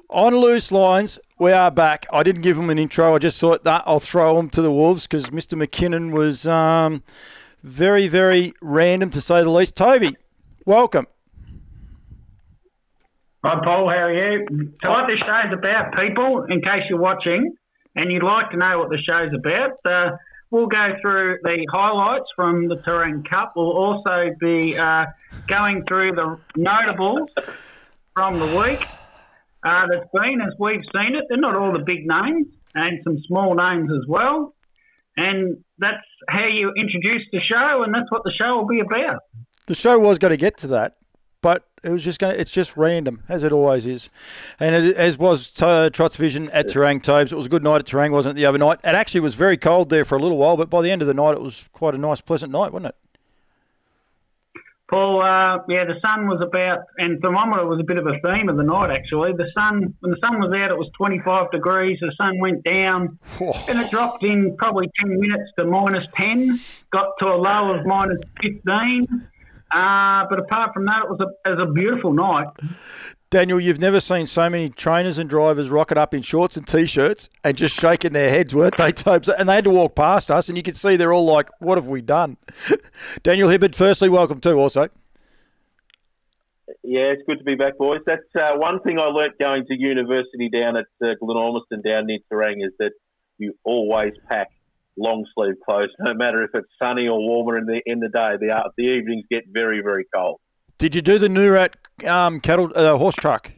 On loose lines, we are back. I didn't give him an intro. I just thought that I'll throw him to the Wolves because Mr. McKinnon was very, very random to say the least. Toby, welcome. Hi, Paul. How are you? So what this show is about, people, in case you're watching and you'd like to know what the show's about, we'll go through the highlights from the Terang Cup. We'll also be going through the notables from the week. That's been, as we've seen it. They're not all the big names and some small names as well. And that's how you introduce the show, and that's what the show will be about. The show was going to get to that, but it's just random, as it always is. And as was Trot's vision at Terang, Tobes. It was a good night at Terang, wasn't it, the other night? It actually was very cold there for a little while, but by the end of the night, it was quite a nice, pleasant night, wasn't it? Paul, the sun was about, and thermometer was a bit of a theme of the night, actually. When the sun was out, it was 25 degrees. The sun went down, and it dropped in probably 10 minutes to minus 10, got to a low of minus 15. But apart from that, it was a beautiful night. Daniel, you've never seen so many trainers and drivers rocket up in shorts and T-shirts and just shaking their heads, weren't they, Tobes? And they had to walk past us, and you could see they're all like, what have we done? Daniel Hibbard, firstly, welcome too also. Yeah, it's good to be back, boys. That's one thing I learnt going to university down at Glenormiston down near Terang is that you always pack long-sleeve clothes, no matter if it's sunny or warmer in the day. The evenings get very, very cold. Did you do the Noorat horse truck?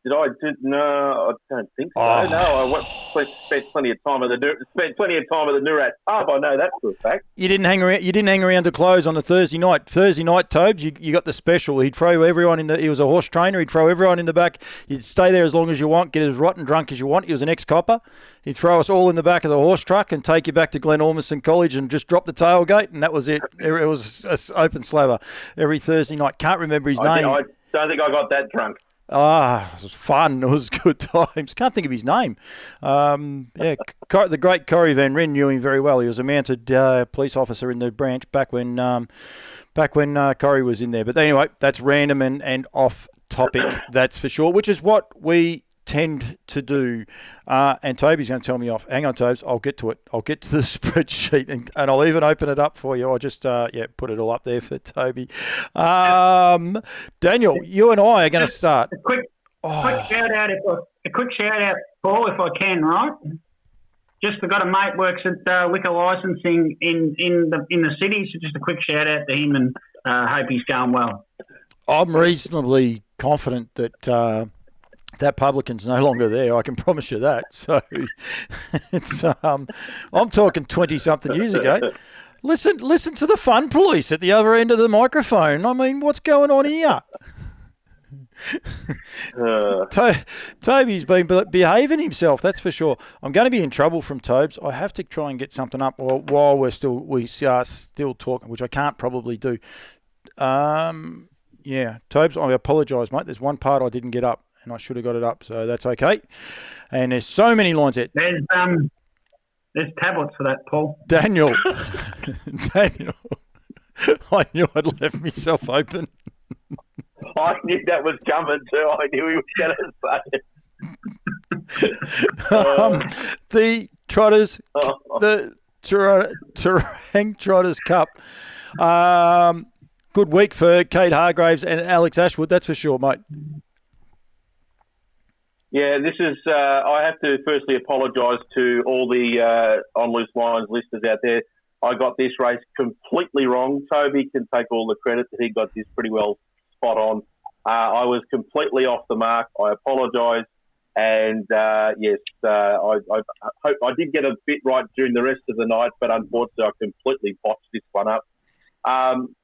Did I? No, I don't think so. Oh. No, I spent plenty of time at the Noorat pub. I know that for a fact. You didn't hang around. You didn't hang around to close on a Thursday night. Thursday night, Tobes, you got the special. He'd throw everyone in the. He was a horse trainer. He'd throw everyone in the back. You'd stay there as long as you want. Get as rotten drunk as you want. He was an ex-copper. He'd throw us all in the back of the horse truck and take you back to Glenormiston College and just drop the tailgate, and that was it. It was an open slaver every Thursday night. Can't remember his name. I don't think I got that drunk. It was fun. It was good times. Can't think of his name. The great Corey Van Ryn knew him very well. He was a mounted police officer in the branch back when Corey was in there. But anyway, that's random and off topic, that's for sure, which is what we tend to do. And Toby's going to tell me off. Hang on, Tobes. I'll get to it. I'll get to the spreadsheet and I'll even open it up for you. I'll just put it all up there for Toby. Daniel, you and I are going to start. A quick shout out, Paul, if I can, right? Just I've got a mate works at liquor licensing in the city, so just a quick shout out to him and hope he's going well. I'm reasonably confident that that publican's no longer there. I can promise you that. So it's I'm talking 20-something years ago. Listen to the fun police at the other end of the microphone. I mean, what's going on here? Toby's been behaving himself, that's for sure. I'm going to be in trouble from Tobes. I have to try and get something up while we are still talking, which I can't probably do. Tobes, I apologise, mate. There's one part I didn't get up, and I should have got it up, so that's okay. And there's so many lines there. There's tablets for that, Paul. Daniel, I knew I'd left myself open. I knew that was coming too. I knew he was going to say it. The Trotters, the Terang Trotters Cup. Good week for Kate Hargraves and Alex Ashwood, that's for sure, mate. Yeah, this is. I have to firstly apologise to all the on loose lines listeners out there. I got this race completely wrong. Toby can take all the credit that he got this pretty well spot on. I was completely off the mark. I apologise, and I hope I did get a bit right during the rest of the night, but unfortunately, I completely botched this one up.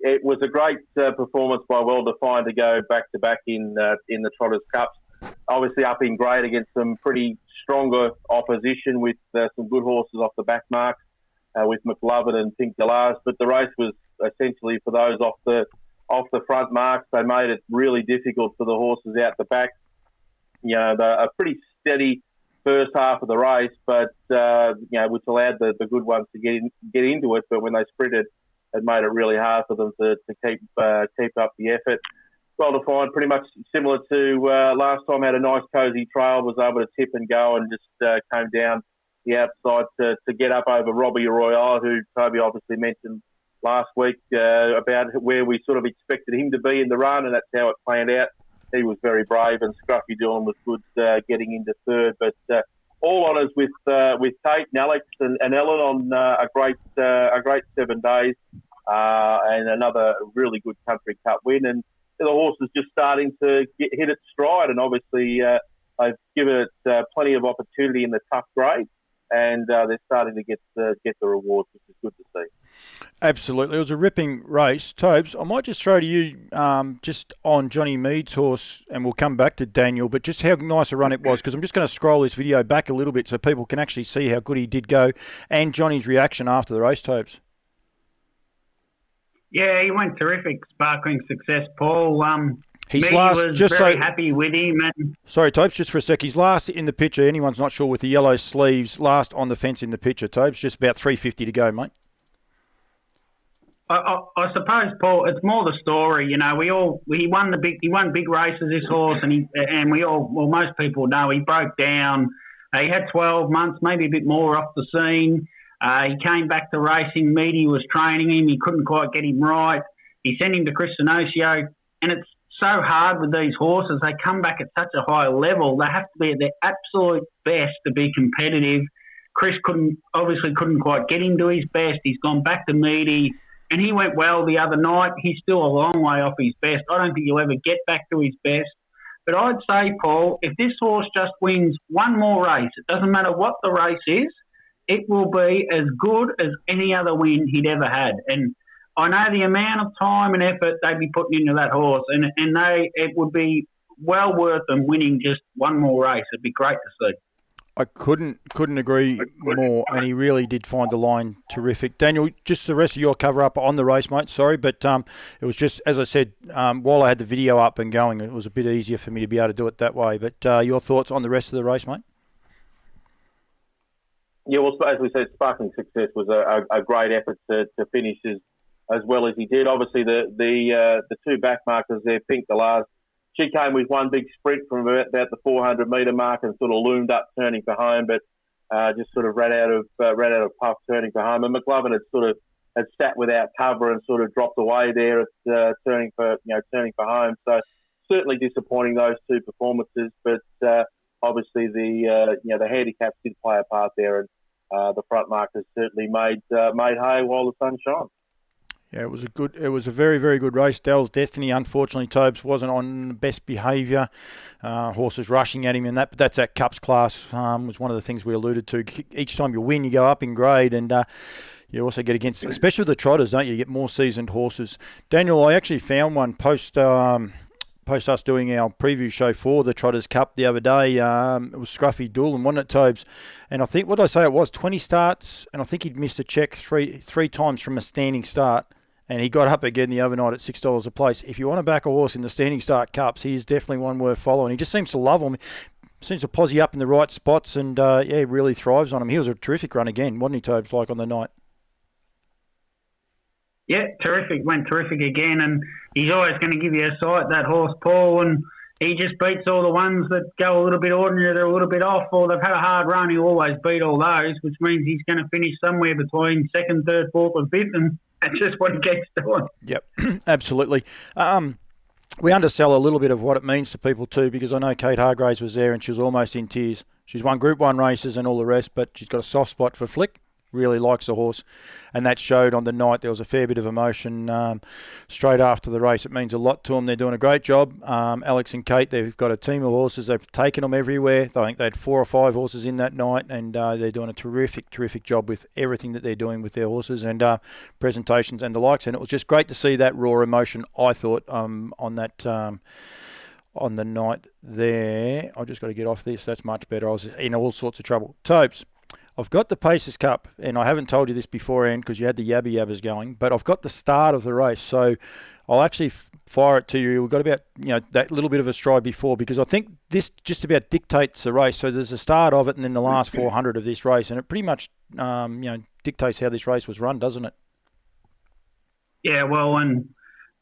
It was a great performance by Well Defined to go back to back in the Trotters Cups. Obviously up in grade against some pretty stronger opposition with some good horses off the back marks with McLovin and Pink Galars. But the race was essentially for those off the front marks. They made it really difficult for the horses out the back. You know, a pretty steady first half of the race, but which allowed the good ones to get into it. But when they sprinted, it made it really hard for them to keep up the effort. well defined, pretty much similar to last time. Had a nice cosy trail, was able to tip and go, and just came down the outside to get up over Robbie Royale, who Toby obviously mentioned last week about where we sort of expected him to be in the run, and that's how it planned out. He was very brave, and Scruffy Dillon was good getting into third. But all honours with Kate and Alex and Ellen on a great 7 days, and another really good Country Cup win. And the horse is just starting to hit its stride, and obviously they've given it plenty of opportunity in the tough grade, and they're starting to get the rewards, which is good to see. Absolutely. It was a ripping race. Tobes, I might just throw to you just on Johnny Mead's horse, and we'll come back to Daniel, but just how nice a run it was, because I'm just going to scroll this video back a little bit so people can actually see how good he did go and Johnny's reaction after the race, Tobes. Yeah, he went terrific, sparkling success, Paul. He's me last, was just very so, happy with him. And sorry, Tobes, just for a sec. He's last in the picture. Anyone's not sure, with the yellow sleeves, last on the fence in the picture, Tobes. Just about 350 to go, mate. I suppose, Paul, it's more the story. You know, he won big races, this horse, and most people know he broke down. He had 12 months, maybe a bit more off the scene. He came back to racing. Meaty was training him. He couldn't quite get him right. He sent him to Chris Sinocio, and it's so hard with these horses. They come back at such a high level. They have to be at their absolute best to be competitive. Chris couldn't quite get him to his best. He's gone back to Meaty, and he went well the other night. He's still a long way off his best. I don't think he'll ever get back to his best. But I'd say, Paul, if this horse just wins one more race, it doesn't matter what the race is, it will be as good as any other win he'd ever had. And I know the amount of time and effort they'd be putting into that horse, and it would be well worth them winning just one more race. It'd be great to see. I couldn't agree more, and he really did find the line terrific. Daniel, just the rest of your cover up on the race, mate. Sorry, but it was just, as I said, while I had the video up and going, it was a bit easier for me to be able to do it that way. But your thoughts on the rest of the race, mate? Yeah, well, as we said, Sparkling Success was a great effort to finish as well as he did. Obviously, the two back markers there, Pink the last, she came with one big sprint from about the 400-metre mark and sort of loomed up turning for home, but just sort of ran out of puff turning for home. And McLovin had sat without cover and sort of dropped away there at turning for home. So certainly disappointing, those two performances, but obviously the handicaps did play a part there, and the front markers certainly made hay while the sun shone. Yeah, it was a very, very good race. Dell's Destiny, unfortunately, Tobes wasn't on best behaviour. Horses rushing at him, and that's that Cups class was one of the things we alluded to. Each time you win, you go up in grade, and you also get against, especially with the Trotters, don't you? You get more seasoned horses. Daniel, I actually found one post us doing our preview show for the Trotters Cup the other day. It was Scruffy Dillon, wasn't it, Tobes? And I think, what did I say it was, 20 starts, and I think he'd missed a check three times from a standing start. And he got up again the other night at $6 a place. If you want to back a horse in the Standing Start Cups, he is definitely one worth following. He just seems to love them. Seems to posse up in the right spots, and he really thrives on them. He was a terrific run again, wasn't he, Tobes, like on the night? Yeah, terrific. Went terrific again, and he's always going to give you a sight, that horse, Paul, and he just beats all the ones that go a little bit ordinary, they're a little bit off, or they've had a hard run. He'll always beat all those, which means he's going to finish somewhere between second, third, fourth, and fifth, and that's just what he keeps doing. Yep, absolutely. We undersell a little bit of what it means to people too, because I know Kate Hargraves was there and she was almost in tears. She's won Group 1 races and all the rest, but she's got a soft spot for Flick. Really likes the horse, and that showed on the night. There was a fair bit of emotion straight after the race. It means a lot to them. They're doing a great job. Alex and Kate, they've got a team of horses. They've taken them everywhere. I think they had 4 or 5 horses in that night, and they're doing a terrific job with everything that they're doing with their horses and presentations and the likes. And it was just great to see that raw emotion, I thought, on the night there. I just got to get off this. That's much better. I was in all sorts of trouble. Tobes, I've got the Pacers Cup, and I haven't told you this beforehand because you had the yabby yabbers going, but I've got the start of the race, so I'll actually fire it to you. We've got about that little bit of a stride before, because I think this just about dictates the race. So there's a start of it, and then the last 400 of this race, and it pretty much dictates how this race was run, doesn't it? Yeah, well, and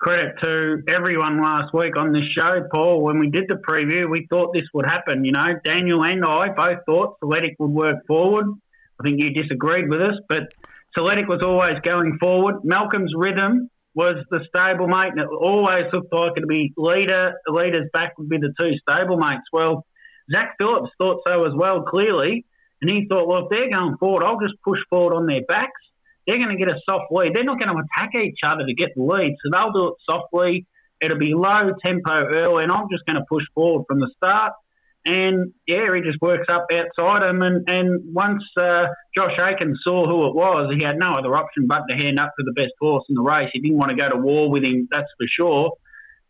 credit to everyone last week on this show, Paul. When we did the preview, we thought this would happen. You know, Daniel and I both thought Athletic would work forward. I think you disagreed with us, but Athletic was always going forward. Malcolm's Rhythm was the stablemate, and it always looked like it'd be leader. The leaders back would be the two stablemates. Well, Zach Phillips thought so as well, clearly, and he thought, well, if they're going forward, I'll just push forward on their backs. They're going to get a soft lead. They're not going to attack each other to get the lead, so they'll do it softly. It'll be low tempo early, and I'm just going to push forward from the start. And, yeah, he just works up outside him. And once Josh Aiken saw who it was, he had no other option but to hand up to the best horse in the race. He didn't want to go to war with him, that's for sure.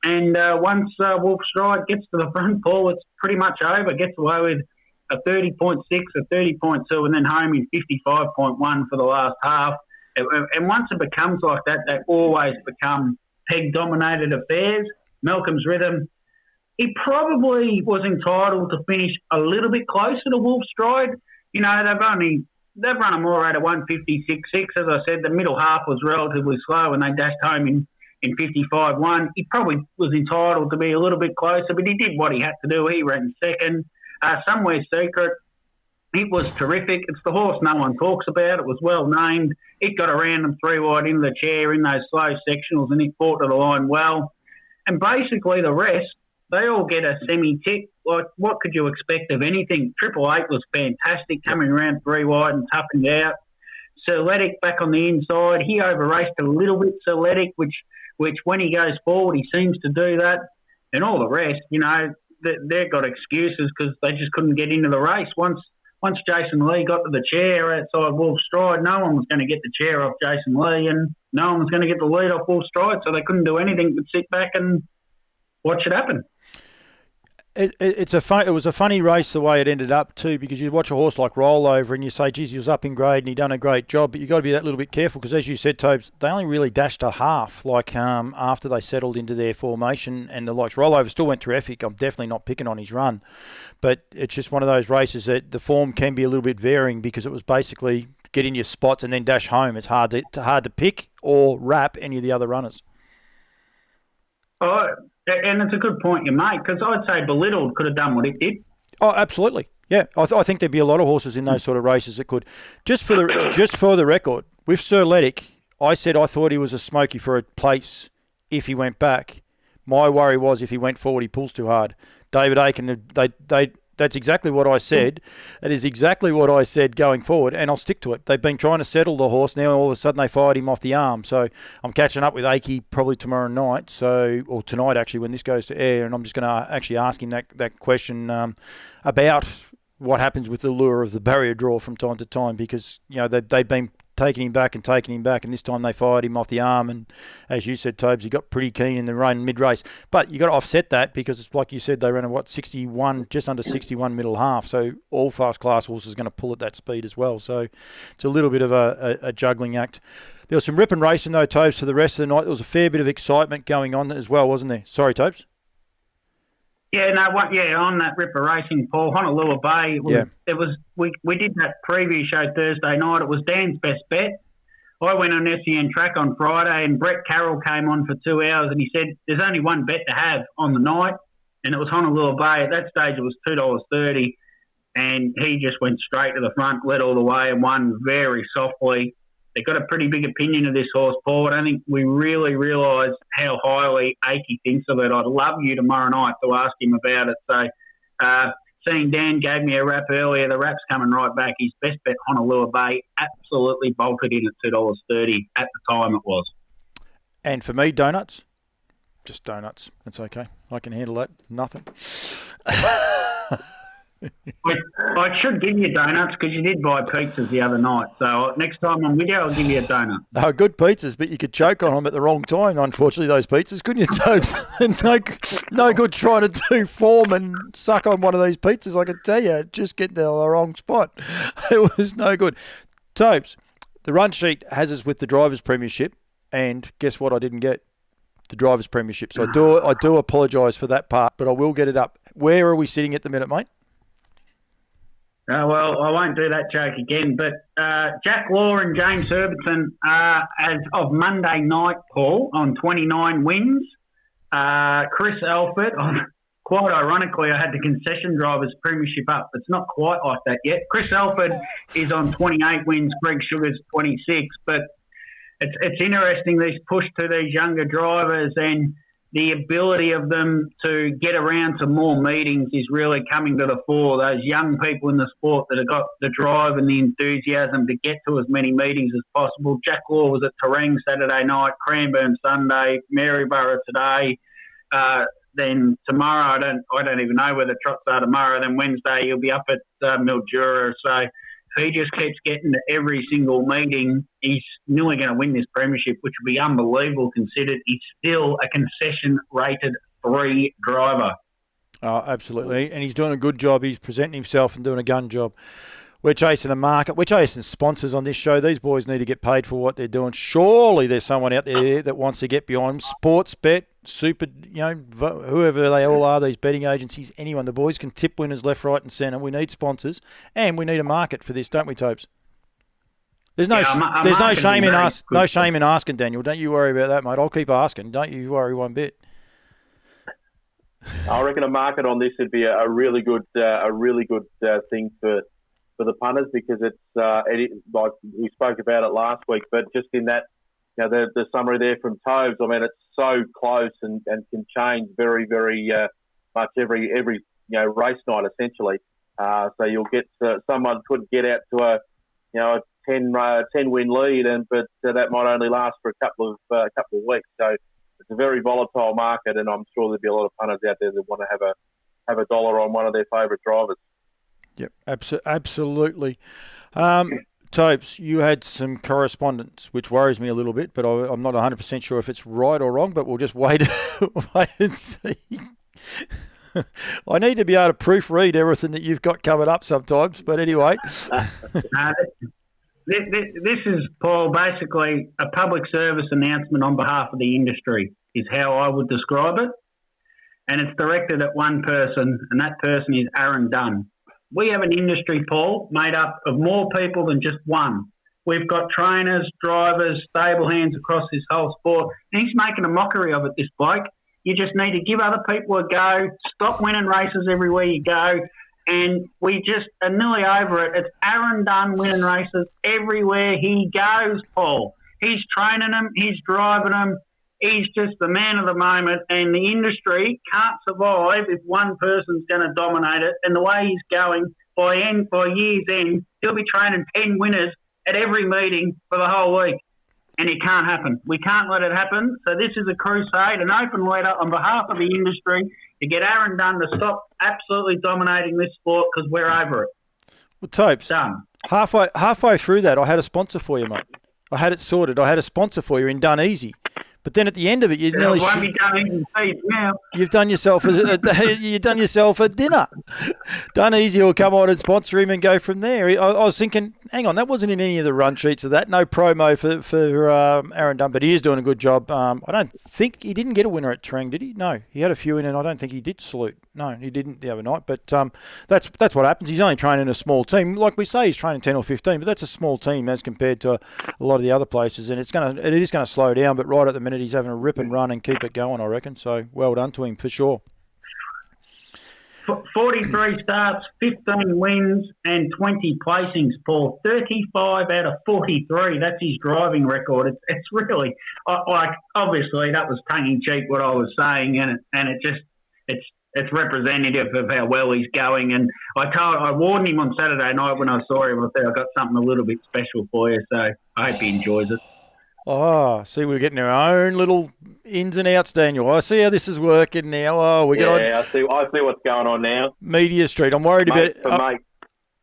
And once Wolf Stride gets to the front, Paul, it's pretty much over. Gets away with a 30.6, a 30.2, and then home in 55.1 for the last half. And once it becomes like that, they always become peg-dominated affairs. Malcolm's Rhythm, he probably was entitled to finish a little bit closer to Wolf Stride. You know, they've run a more rate of 156.6. As I said, the middle half was relatively slow and they dashed home in 55.1. He probably was entitled to be a little bit closer, but he did what he had to do. He ran second. Somewhere Secret, it was terrific. It's the horse no one talks about. It was well named. It got around and 3 wide into the chair in those slow sectionals, and it fought to the line well. And basically the rest, they all get a semi-tick. Like, what could you expect of anything? 888 was fantastic, coming around 3 wide and toughened out. Serletic back on the inside. He over-raced a little bit, Serletic, which when he goes forward, he seems to do that. And all the rest, you know, they've got excuses because they just couldn't get into the race. Once Jason Lee got to the chair outside Wolf Stride, no one was going to get the chair off Jason Lee and no one was going to get the lead off Wolf Stride, so they couldn't do anything but sit back and watch it happen. It was a funny race the way it ended up too, because you watch a horse like Rollover and you say, geez, he was up in grade and he done a great job, but you've got to be that little bit careful because, as you said, Tobes, they only really dashed a half after they settled into their formation, and the likes. Rollover still went terrific. I'm definitely not picking on his run, but it's just one of those races that the form can be a little bit varying because it was basically get in your spots and then dash home. It's hard to pick or wrap any of the other runners. Oh, and it's a good point you make, because I'd say Belittled could have done what it did. Oh, absolutely. Yeah, I think there'd be a lot of horses in those sort of races that could. Just for the record, with Serletic, I said I thought he was a smoky for a place if he went back. My worry was if he went forward, he pulls too hard. David Aiken, that's exactly what I said. That is exactly what I said going forward, and I'll stick to it. They've been trying to settle the horse. Now all of a sudden they fired him off the arm. So I'm catching up with Akey probably tomorrow night, or tonight actually when this goes to air, and I'm just going to actually ask him that question about what happens with the lure of the barrier draw from time to time, because you know they've been taking him back, and this time they fired him off the arm, and as you said, Tobes, he got pretty keen in the run mid-race. But you got to offset that because, like you said, they ran a 61, just under 61 middle half, so all fast-class horses are going to pull at that speed as well. So it's a little bit of a juggling act. There was some ripping racing, though, Tobes, for the rest of the night. There was a fair bit of excitement going on as well, wasn't there? Sorry, Tobes. Yeah, on that Ripper Racing, Paul, Honolulu Bay. We did that preview show Thursday night. It was Dan's best bet. I went on SEN Track on Friday, and Brett Carroll came on for 2 hours, and he said there's only one bet to have on the night, and it was Honolulu Bay. At that stage, it was $2.30, and he just went straight to the front, led all the way, and won very softly. They've got a pretty big opinion of this horse, Paul. I don't think we really realise how highly Akey thinks of it. I'd love you tomorrow night to ask him about it. So, seeing Dan gave me a wrap earlier, the wrap's coming right back. His best bet, Honolulu Bay, absolutely bolted in at $2.30 at the time it was. And for me, donuts. Just donuts. It's okay. I can handle that. Nothing. I should give you donuts because you did buy pizzas the other night. So next time I'm with you, I'll give you a donut. Oh, good pizzas, but you could choke on them at the wrong time, unfortunately, those pizzas, couldn't you, Tobes? no good trying to do form and suck on one of these pizzas, I can tell you. Just get to the wrong spot. It was no good. Tobes, the run sheet has us with the Drivers' Premiership, and guess what I didn't get? The Drivers' Premiership. So I do apologise for that part, but I will get it up. Where are we sitting at the minute, mate? Well, I won't do that joke again, but Jack Law and James Herbertson are, as of Monday night, Paul, on 29 wins. Chris Alford, quite ironically, I had the concession drivers premiership up. It's not quite like that yet. Chris Alford is on 28 wins, Greg Sugar's 26, but it's interesting, this push to these younger drivers and the ability of them to get around to more meetings is really coming to the fore. Those young people in the sport that have got the drive and the enthusiasm to get to as many meetings as possible. Jack Law was at Terang Saturday night, Cranbourne Sunday, Maryborough today. Then tomorrow, I don't even know where the trots are tomorrow. Then Wednesday, he'll be up at Mildura. So if he just keeps getting to every single meeting, he's nearly going to win this premiership, which would be unbelievable considered he's still a concession-rated 3 driver. Oh, absolutely. And he's doing a good job. He's presenting himself and doing a gun job. We're chasing a market. We're chasing sponsors on this show. These boys need to get paid for what they're doing. Surely there's someone out there that wants to get behind them. Sportsbet, Super, whoever they all are, these betting agencies, anyone. The boys can tip winners left, right and centre. We need sponsors and we need a market for this, don't we, Topes? There's no shame in asking, Daniel. Don't you worry about that, mate. I'll keep asking. Don't you worry one bit. I reckon a market on this would be a really good thing for the punters, because it's like we spoke about it last week, but just in that, the summary there from Toves, I mean, it's so close and can change very, very much every race night essentially. So you'll get someone could get out to a 10 win lead, but that might only last for a couple of weeks. So it's a very volatile market, and I'm sure there'll be a lot of punters out there that want to have a dollar on one of their favourite drivers. Yep, absolutely. Topes, you had some correspondence, which worries me a little bit, but I'm not 100% sure if it's right or wrong, but we'll just wait and see. I need to be able to proofread everything that you've got covered up sometimes, but anyway. This is, Paul, basically a public service announcement on behalf of the industry is how I would describe it. And it's directed at one person, and that person is Aaron Dunn. We have an industry, Paul, made up of more people than just one. We've got trainers, drivers, stable hands across this whole sport. And he's making a mockery of it, this bloke. You just need to give other people a go, stop winning races everywhere you go, and we just are nearly over it. It's Aaron Dunn winning races everywhere he goes, Paul. He's training them, he's driving them, he's just the man of the moment, and the industry can't survive if one person's going to dominate it. And the way he's going, by year's end, he'll be training 10 winners at every meeting for the whole week. And it can't happen. We can't let it happen. So this is a crusade, an open letter on behalf of the industry to get Aaron Dunn to stop absolutely dominating this sport, because we're over it. Well, Topes, done. Halfway through that, I had a sponsor for you, mate. I had it sorted. I had a sponsor for you in Done Easy. But then at the end of it, you've done yourself a dinner. Done Easy will come on and sponsor him and go from there. I was thinking, hang on, that wasn't in any of the run sheets of that. No promo for Aaron Dunn, but he is doing a good job. I don't think he didn't get a winner at Terang, did he? No, he had a few in, and I don't think he did salute. No, he didn't the other night. But that's what happens. He's only training a small team. Like we say, he's training 10 or 15, but that's a small team as compared to a lot of the other places, and it is going to slow down. But right at the minute, he's having a rip and run and keep it going, I reckon. So well done to him for sure. 43 starts, 15 wins and 20 placings, Paul. 35 out of 43. That's his driving record. It's really, like, obviously that was tongue-in-cheek what I was saying, and it's representative of how well he's going. And I warned him on Saturday night when I saw him. I said, I've got something a little bit special for you, so I hope he enjoys it. Oh, see, we're getting our own little ins and outs, Daniel. I see how this is working now. Oh, I see what's going on now. Media Street. I'm worried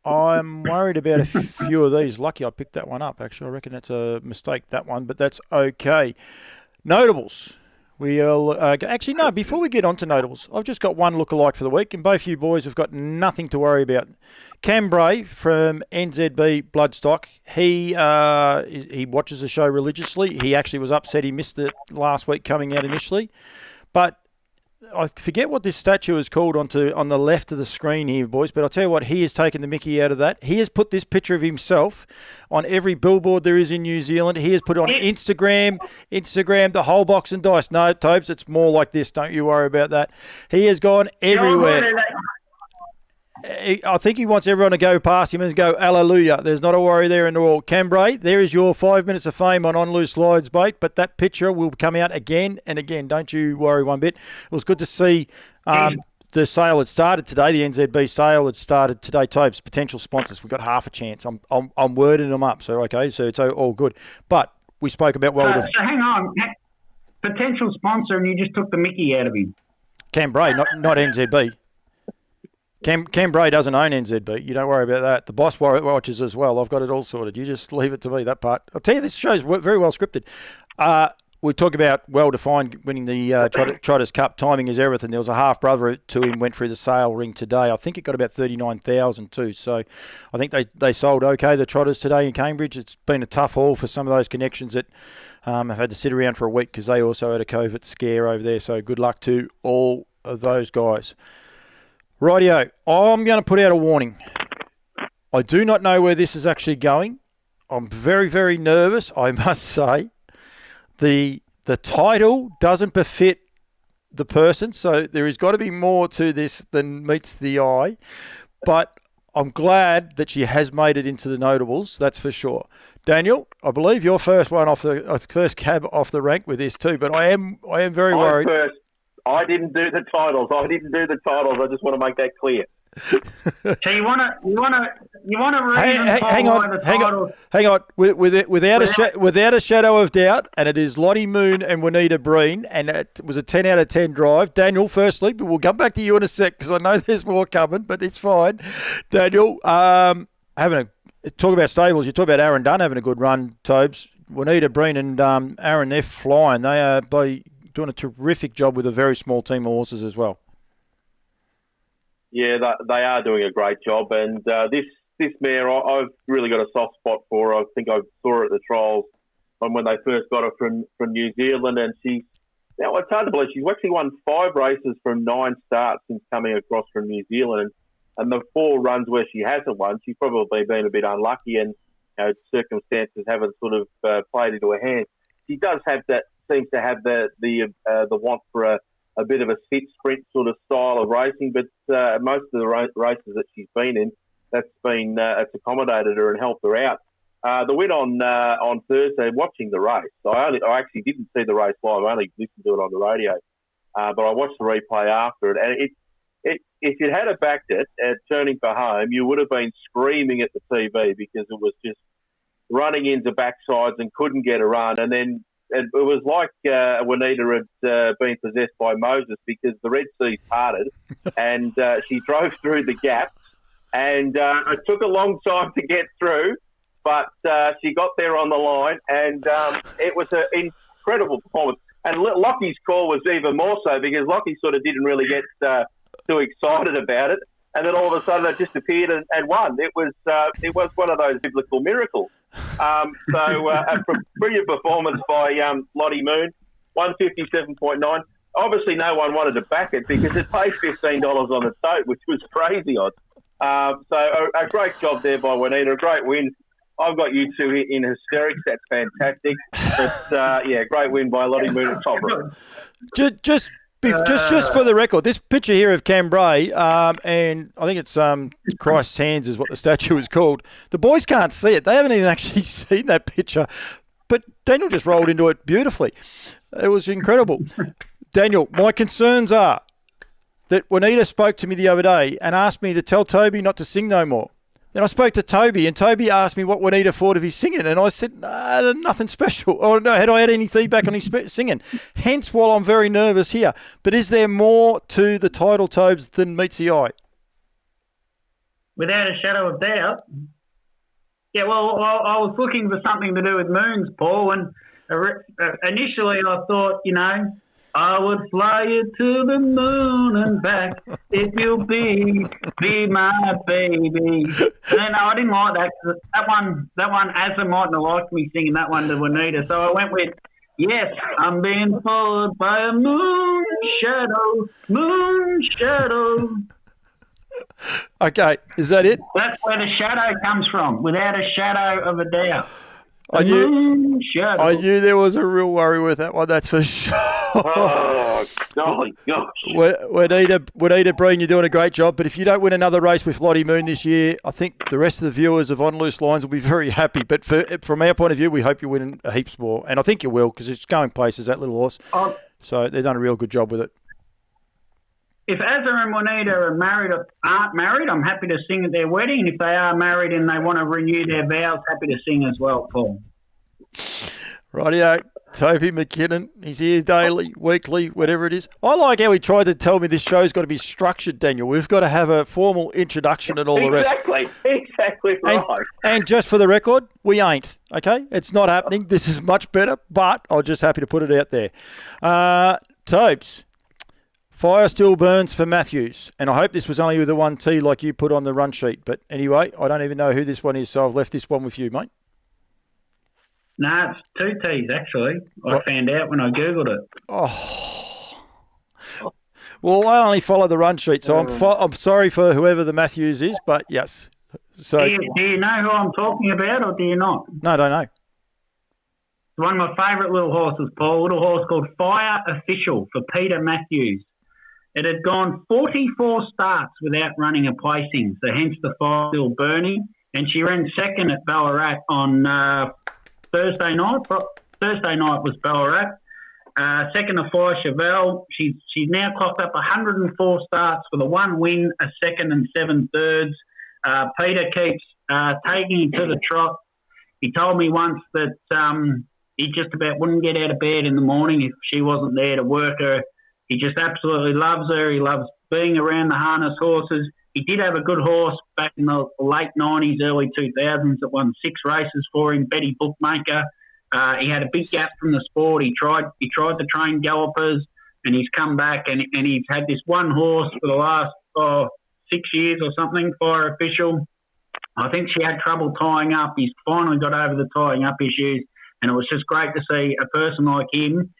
I'm worried about a few of these. Lucky I picked that one up, actually. I reckon that's a mistake, that one, but that's okay. Notables. We'll actually, no, before we get on to notables, I've just got one lookalike for the week, and both you boys have got nothing to worry about. Cam Bray from NZB Bloodstock, he watches the show religiously. He actually was upset he missed it last week coming out initially. But I forget what this statue is called on the left of the screen here, boys, but I'll tell you what, he has taken the mickey out of that. He has put this picture of himself on every billboard there is in New Zealand. He has put it on Instagram, the whole box and dice. No, Tobes, it's more like this. Don't you worry about that. He has gone everywhere. I think he wants everyone to go past him and go, hallelujah. There's not a worry there in all. Cambrai, there is your 5 minutes of fame on Loose Slides, mate. But that picture will come out again and again. Don't you worry one bit. It was good to see the sale had started today. The NZB sale had started today. Tobes, potential sponsors. We've got half a chance. I'm wording them up. So, okay, so it's all good. But we spoke about, so hang on. Potential sponsor, and you just took the mickey out of him. Cambrai, not NZB. Cambrai doesn't own NZB. You don't worry about that. The boss watches as well. I've got it all sorted. You just leave it to me, that part. I'll tell you, this show's very well scripted. We talk about well-defined winning the Trotters Cup. Timing is everything. There was a half-brother to him, went through the sale ring today. I think it got about 39,000 too. So I think they sold okay, the Trotters today in Cambridge. It's been a tough haul for some of those connections that have had to sit around for a week because they also had a COVID scare over there. So good luck to all of those guys. Rightio, I'm going to put out a warning. I do not know where this is actually going. I'm very, very nervous, I must say. The title doesn't befit the person, so there has got to be more to this than meets the eye. But I'm glad that she has made it into the notables, that's for sure. Daniel, I believe you're first cab off the rank with this too, but I am very worried. First. I didn't do the titles. I just want to make that clear. So you want to read hang on. Without a shadow of doubt, and it is Lottie Moon and Juanita Breen, and it was a 10 out of 10 drive. Daniel, firstly, but we'll come back to you in a sec because I know there's more coming, but it's fine. Daniel, talk about stables. You talk about Aaron Dunn having a good run, Tobes. Juanita Breen and Aaron, they're flying. They are doing a terrific job with a very small team of horses as well. Yeah, they are doing a great job. And this mare, I've really got a soft spot for her. I think I saw her at the trials when they first got her from New Zealand. And it's hard to believe, she's actually won 5 races from 9 starts since coming across from New Zealand. And the 4 runs where she hasn't won, she's probably been a bit unlucky and circumstances haven't sort of played into her hands. She does have that, seems to have the want for a bit of a sit sprint sort of style of racing, but most of the races that she's been in, that's it's accommodated her and helped her out. The win on Thursday, watching the race, I actually didn't see the race live. I only listened to it on the radio, but I watched the replay after it, and if you had backed it at Turning for Home, you would have been screaming at the TV because it was just running into backsides and couldn't get a run, and then it was like Juanita had been possessed by Moses because the Red Sea parted and she drove through the gap, and it took a long time to get through, but she got there on the line, and it was an incredible performance. And Lockie's call was even more so because Lockie sort of didn't really get too excited about it. And then all of a sudden it just appeared and won. It was one of those biblical miracles. A brilliant performance by Lottie Moon, 157.9. Obviously, no one wanted to back it because it paid $15 on the tote, which was crazy odd. A great job there by Juanita, a great win. I've got you two in hysterics. That's fantastic. But great win by Lottie Moon at top. Just for the record, this picture here of Cambrai, and I think it's Christ's Hands is what the statue is called. The boys can't see it. They haven't even actually seen that picture. But Daniel just rolled into it beautifully. It was incredible. Daniel, my concerns are that Juanita spoke to me the other day and asked me to tell Toby not to sing no more. Then I spoke to Toby, and Toby asked me what Juanita thought of his singing, and I said, nothing special. Or no, had I had any feedback on his singing? Hence, while I'm very nervous here. But is there more to the title, Tobes, than meets the eye? Without a shadow of doubt. Yeah, well, I was looking for something to do with moons, Paul, and initially I thought, I would fly you to the moon and back if you'll be my baby. And I didn't like that. That one, Asa mightn't have liked me singing that one to Juanita. So I went with Yes, I'm being followed by a moon shadow, moon shadow. Okay, is that it? That's where the shadow comes from, without a shadow of a doubt. The I knew moon shadow. there was a real worry with that one, that's for sure. Oh, golly gosh. Juanita Breen, you're doing a great job, but if you don't win another race with Lottie Moon this year, I think the rest of the viewers of On Loose Lines will be very happy. But from our point of view, we hope you win heaps more. And I think you will, because it's going places, that little horse. Oh, So they've done a real good job with it. if Azza and Juanita aren't married, I'm happy to sing at their wedding. And if they are married and they want to renew their vows, happy to sing as well, Paul. Rightio. Toby McKinnon, he's here daily, weekly, whatever it is. I like how he tried to tell me this show's got to be structured, Daniel. We've got to have a formal introduction and all the rest. Exactly right. And just for the record, we ain't, okay? It's not happening. This is much better, but I'm just happy to put it out there. Tobes, fire still burns for Matthews, and I hope this was only with the 1T like you put on the run sheet. But anyway, I don't even know who this one is, so I've left this one with you, mate. No, it's 2 T's, actually. I found out when I Googled it. Oh. Well, I only follow the run sheet, so I'm sorry for whoever the Matthews is, but yes. So Do you know who I'm talking about, or do you not? No, I don't know. It's one of my favourite little horses, Paul. A little horse called Fire Official for Peter Matthews. It had gone 44 starts without running a placing, so hence the fire still burning. And she ran second at Ballarat on Thursday night. Thursday night was Ballarat. Second to Fire Chevelle. She's now clocked up 104 starts for the 1 win, a second and 7 thirds. Peter keeps taking him to the trot. He told me once that he just about wouldn't get out of bed in the morning if she wasn't there to work her. He just absolutely loves her. He loves being around the harness horses. He did have a good horse back in the late 90s, early 2000s that won 6 races for him, Betty Bookmaker. He had a big gap from the sport. He tried to train gallopers, and he's come back and he's had this one horse for the last 6 years or something, Fire Official. I think she had trouble tying up. He's finally got over the tying up issues, and it was just great to see a person like him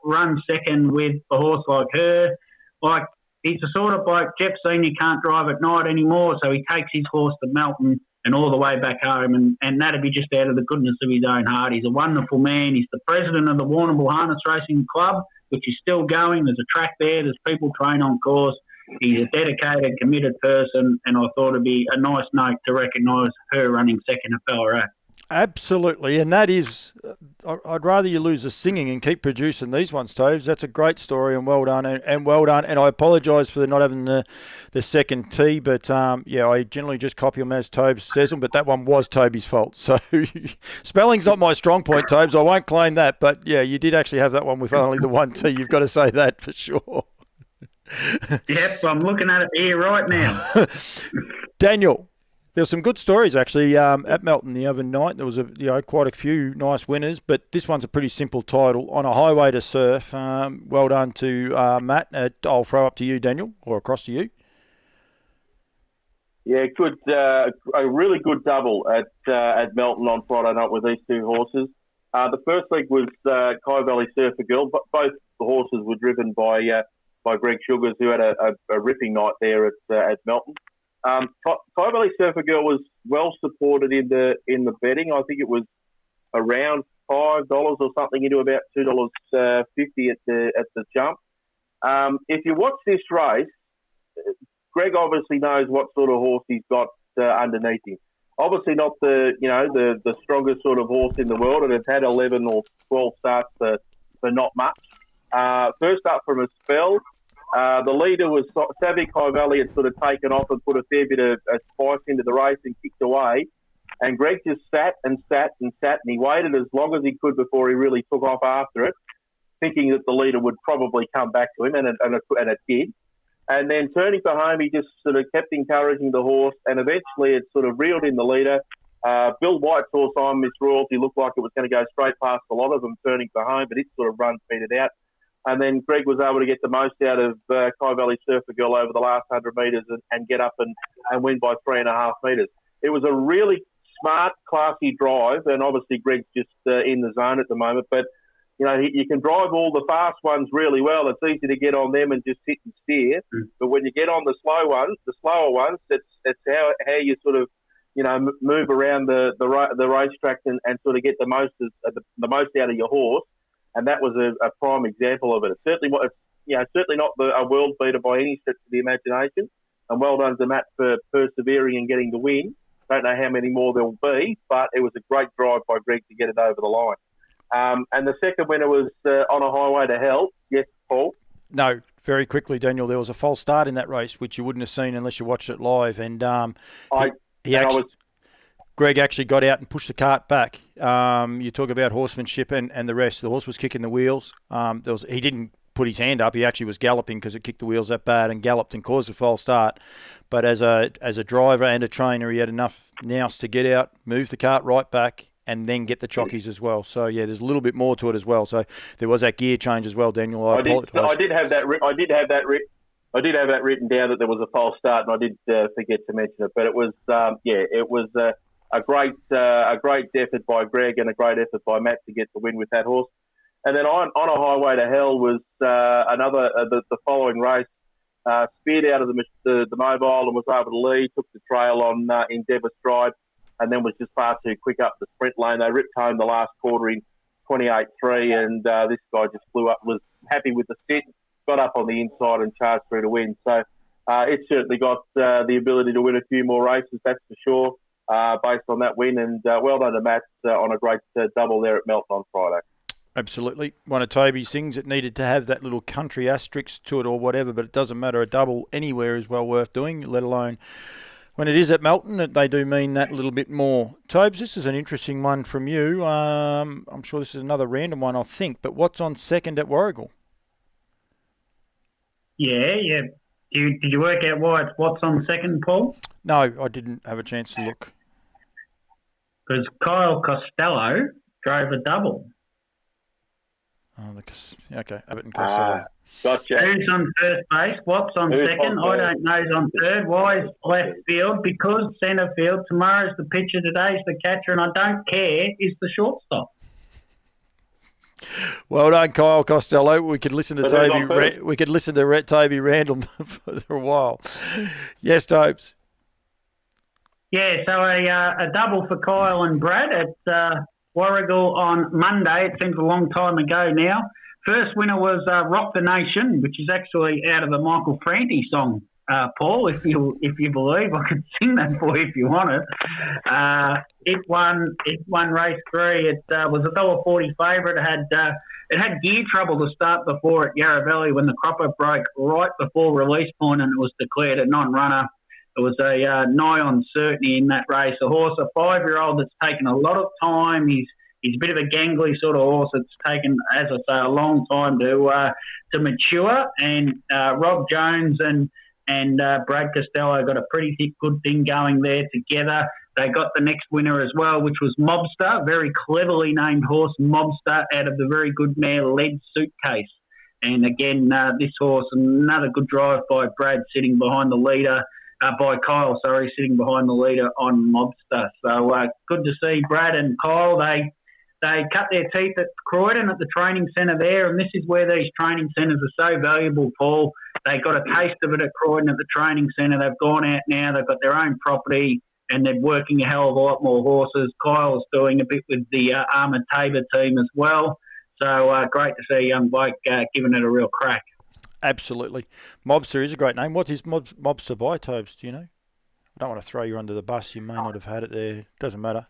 run second with a horse like her. Like, he's the sort of bloke, Jeff Senior can't drive at night anymore, so he takes his horse to Melton and all the way back home, and that'd be just out of the goodness of his own heart. He's a wonderful man. He's the president of the Warrnambool Harness Racing Club, which is still going. There's a track there. There's people train on course. He's a dedicated, committed person, and I thought it'd be a nice note to recognise her running second at Ballarat. Absolutely, and that is, I'd rather you lose the singing and keep producing these ones, Tobes. That's a great story, and well done, and well done. And I apologise for not having the second T, but I generally just copy them as Tobes says them, but that one was Toby's fault. So spelling's not my strong point, Tobes. I won't claim that, but yeah, you did actually have that one with only the 1T. You've got to say that for sure. Yep, I'm looking at it here right now. Daniel. There's some good stories actually at Melton the other night. There was quite a few nice winners, but this one's a pretty simple title, On a Highway to Surf. Well done to Matt. I'll throw up to you, Daniel, or across to you. Yeah, good. A really good double at Melton on Friday night with these 2 horses. The first leg was Kai Valley Surfer Girl. Both the horses were driven by Greg Sugars, who had a ripping night there at Melton. Kai Valley Surfer Girl was well supported in the betting. I think it was around $5 or something into about $2.50 at the jump. If you watch this race, Greg obviously knows what sort of horse he's got underneath him. Obviously not the strongest sort of horse in the world, and it's had 11 or 12 starts for not much. First up from a spell. The leader was Savvy Kai Valley, had sort of taken off and put a fair bit of spice into the race and kicked away. And Greg just sat, and he waited as long as he could before he really took off after it, thinking that the leader would probably come back to him, and it did. And then turning for home, he just sort of kept encouraging the horse, and eventually it sort of reeled in the leader. Bill White's horse, I'm Miss Royalty, looked like it was going to go straight past a lot of them turning for home, but it sort of run petered out. And then Greg was able to get the most out of Kai Valley Surfer Girl over the last 100 metres and get up and win by 3.5 metres. It was a really smart, classy drive, and obviously Greg's just in the zone at the moment. But you can drive all the fast ones really well. It's easy to get on them and just sit and steer. But when you get on the slower ones, that's how you sort of, move around the racetrack and sort of get the most out of your horse. And that was a prime example of it. It's certainly not a world beater by any stretch of the imagination. And well done to Matt for persevering and getting the win. Don't know how many more there will be, but it was a great drive by Greg to get it over the line. And the second winner was On a Highway to Hell. Yes, Paul? No, very quickly, Daniel. There was a false start in that race, which you wouldn't have seen unless you watched it live. And Greg actually got out and pushed the cart back. You talk about horsemanship and the rest. The horse was kicking the wheels. He didn't put his hand up. He actually was galloping because it kicked the wheels that bad and galloped and caused a false start. But as a driver and a trainer, he had enough nous to get out, move the cart right back, and then get the chockies as well. So, yeah, there's a little bit more to it as well. So there was that gear change as well, Daniel. I apologise. I did have that written down that there was a false start, and I did forget to mention it. But it was, a great effort by Greg and a great effort by Matt to get the win with that horse. And then on a Highway to Hell was the following race. Speared out of the mobile and was able to lead, took the trail on Endeavour Stride, and then was just far too quick up the sprint lane. They ripped home the last quarter in 28.3, and this guy just flew up, was happy with the sit, got up on the inside and charged through to win. So it's certainly got the ability to win a few more races, that's for sure, based on that win. And well done to Matt on a great double there at Melton on Friday. Absolutely. One of Toby's things, it needed to have that little country asterisk to it or whatever, but it doesn't matter. A double anywhere is well worth doing, let alone when it is at Melton. They do mean that little bit more. Tobes, this is an interesting one from you. I'm sure this is another random one, I think, but what's on second at Warragul? Yeah. Did you work out why it's what's on second, Paul? No, I didn't have a chance to look. Because Kyle Costello drove a double. Oh, okay, Abbott and Costello. Gotcha. Who's on first base? What's on second? I don't know who's on third. Why is left field? Because centre field. Tomorrow's the pitcher, today's the catcher, and I don't care is the shortstop. Well done, Kyle Costello. We could listen to Toby. We could listen to Toby Randall for a while. Yes, Tobes. Yeah, so a double for Kyle and Brad at Warragul on Monday. It seems a long time ago now. First winner was Rock the Nation, which is actually out of the Michael Franti song, Paul, if you believe. I could sing that for you if you want it. It won race 3. It was a $1.40 favourite. It had gear trouble to start before at Yarra Valley when the cropper broke right before release point and it was declared a non-runner. It was a nigh on certainty in that race. A horse, a 5-year-old that's taken a lot of time. He's a bit of a gangly sort of horse that's taken, as I say, a long time to mature. And Rob Jones and Brad Costello got a pretty good thing going there together. They got the next winner as well, which was Mobster, very cleverly named horse, Mobster, out of the very good mare Lead Suitcase. And again, this horse, another good drive by Brad sitting behind the leader. By Kyle, sitting behind the leader on Mobster. So good to see Brad and Kyle. They cut their teeth at Croydon at the training centre there, and this is where these training centres are so valuable, Paul. They got a taste of it at Croydon at the training centre. They've gone out now. They've got their own property, and they're working a hell of a lot more horses. Kyle's doing a bit with the Armoured Tabor team as well. So great to see a young bloke giving it a real crack. Absolutely. Mobster is a great name. What is Mobster by, Tobes? Do you know? I don't want to throw you under the bus. You may not have had it there. Doesn't matter.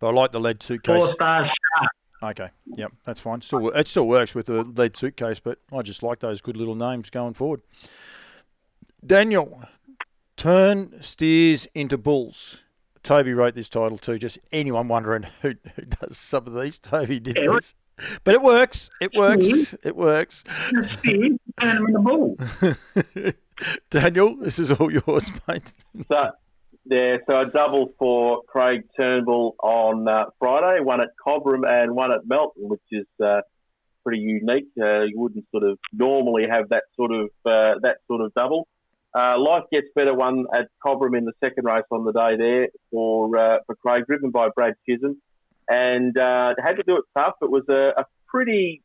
But I like the Lead Suitcase. 4-star sharp. Okay. Yep, that's fine. It still works with the Lead Suitcase, but I just like those good little names going forward. Daniel, turn steers into bulls. Toby wrote this title too. Just anyone wondering who does some of these? Toby did this. But it works. It works. It works. Turn them in the bull. Daniel, this is all yours, mate. So a double for Craig Turnbull on Friday, one at Cobram and one at Melton, which is pretty unique. You wouldn't sort of normally have that sort of double. Life Gets Better one at Cobram in the second race on the day there for Craig, driven by Brad Chisholm. And had to do it tough. It was a pretty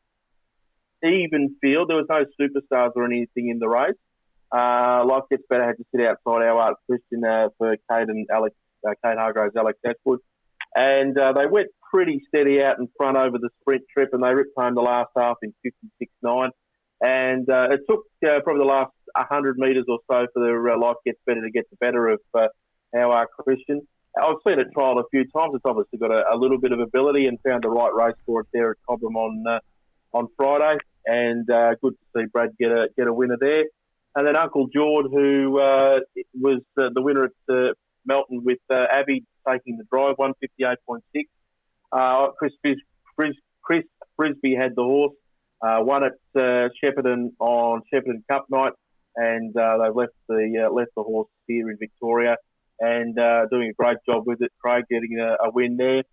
even field. There was no superstars or anything in the race. Life Gets Better had to sit outside our Art Christian for Kate and Alex, Kate Hargroves, Alex Ashwood. And they went pretty steady out in front over the sprint trip, and they ripped home the last half in 56.9. And it took probably the last 100 metres or so for the Life Gets Better to get the better of our Art Christian. I've seen it trialled a few times. It's obviously got a little bit of ability and found the right race for it there at Cobham on Friday. And good to see Brad get a winner there. And then Uncle George, who was the winner at Melton with Abbey taking the drive, 158.6. Chris Frisbee had the horse, won at Shepparton on Shepparton Cup night, and they've left the horse here in Victoria and doing a great job with it. Craig getting a win there.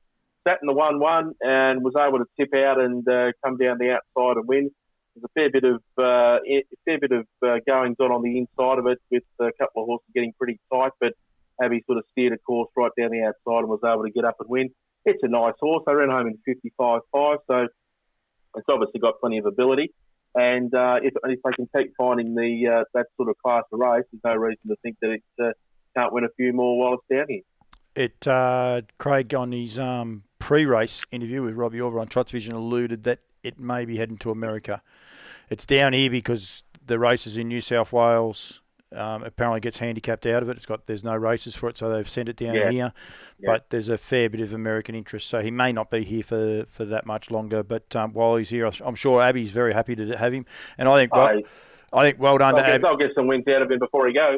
Sat in the 1-1 and was able to tip out and come down the outside and win. There's a fair bit of goings on the inside of it, with a couple of horses getting pretty tight, but Abbey sort of steered a course right down the outside and was able to get up and win. It's a nice horse. They ran home in 55.5, so it's obviously got plenty of ability. And if they can keep finding that sort of class of race, there's no reason to think that it can't win a few more while it's down here. Craig, on his pre-race interview with Robbie Orber on Trots Vision, alluded that it may be heading to America. It's down here because the races in New South Wales apparently gets handicapped out of it. There's no races for it, so they've sent it down here. Yeah. But there's a fair bit of American interest, so he may not be here for that much longer. But while he's here, I'm sure Abbey's very happy to have him. And I think well done to Abbey. I'll get some wins out of him before he goes.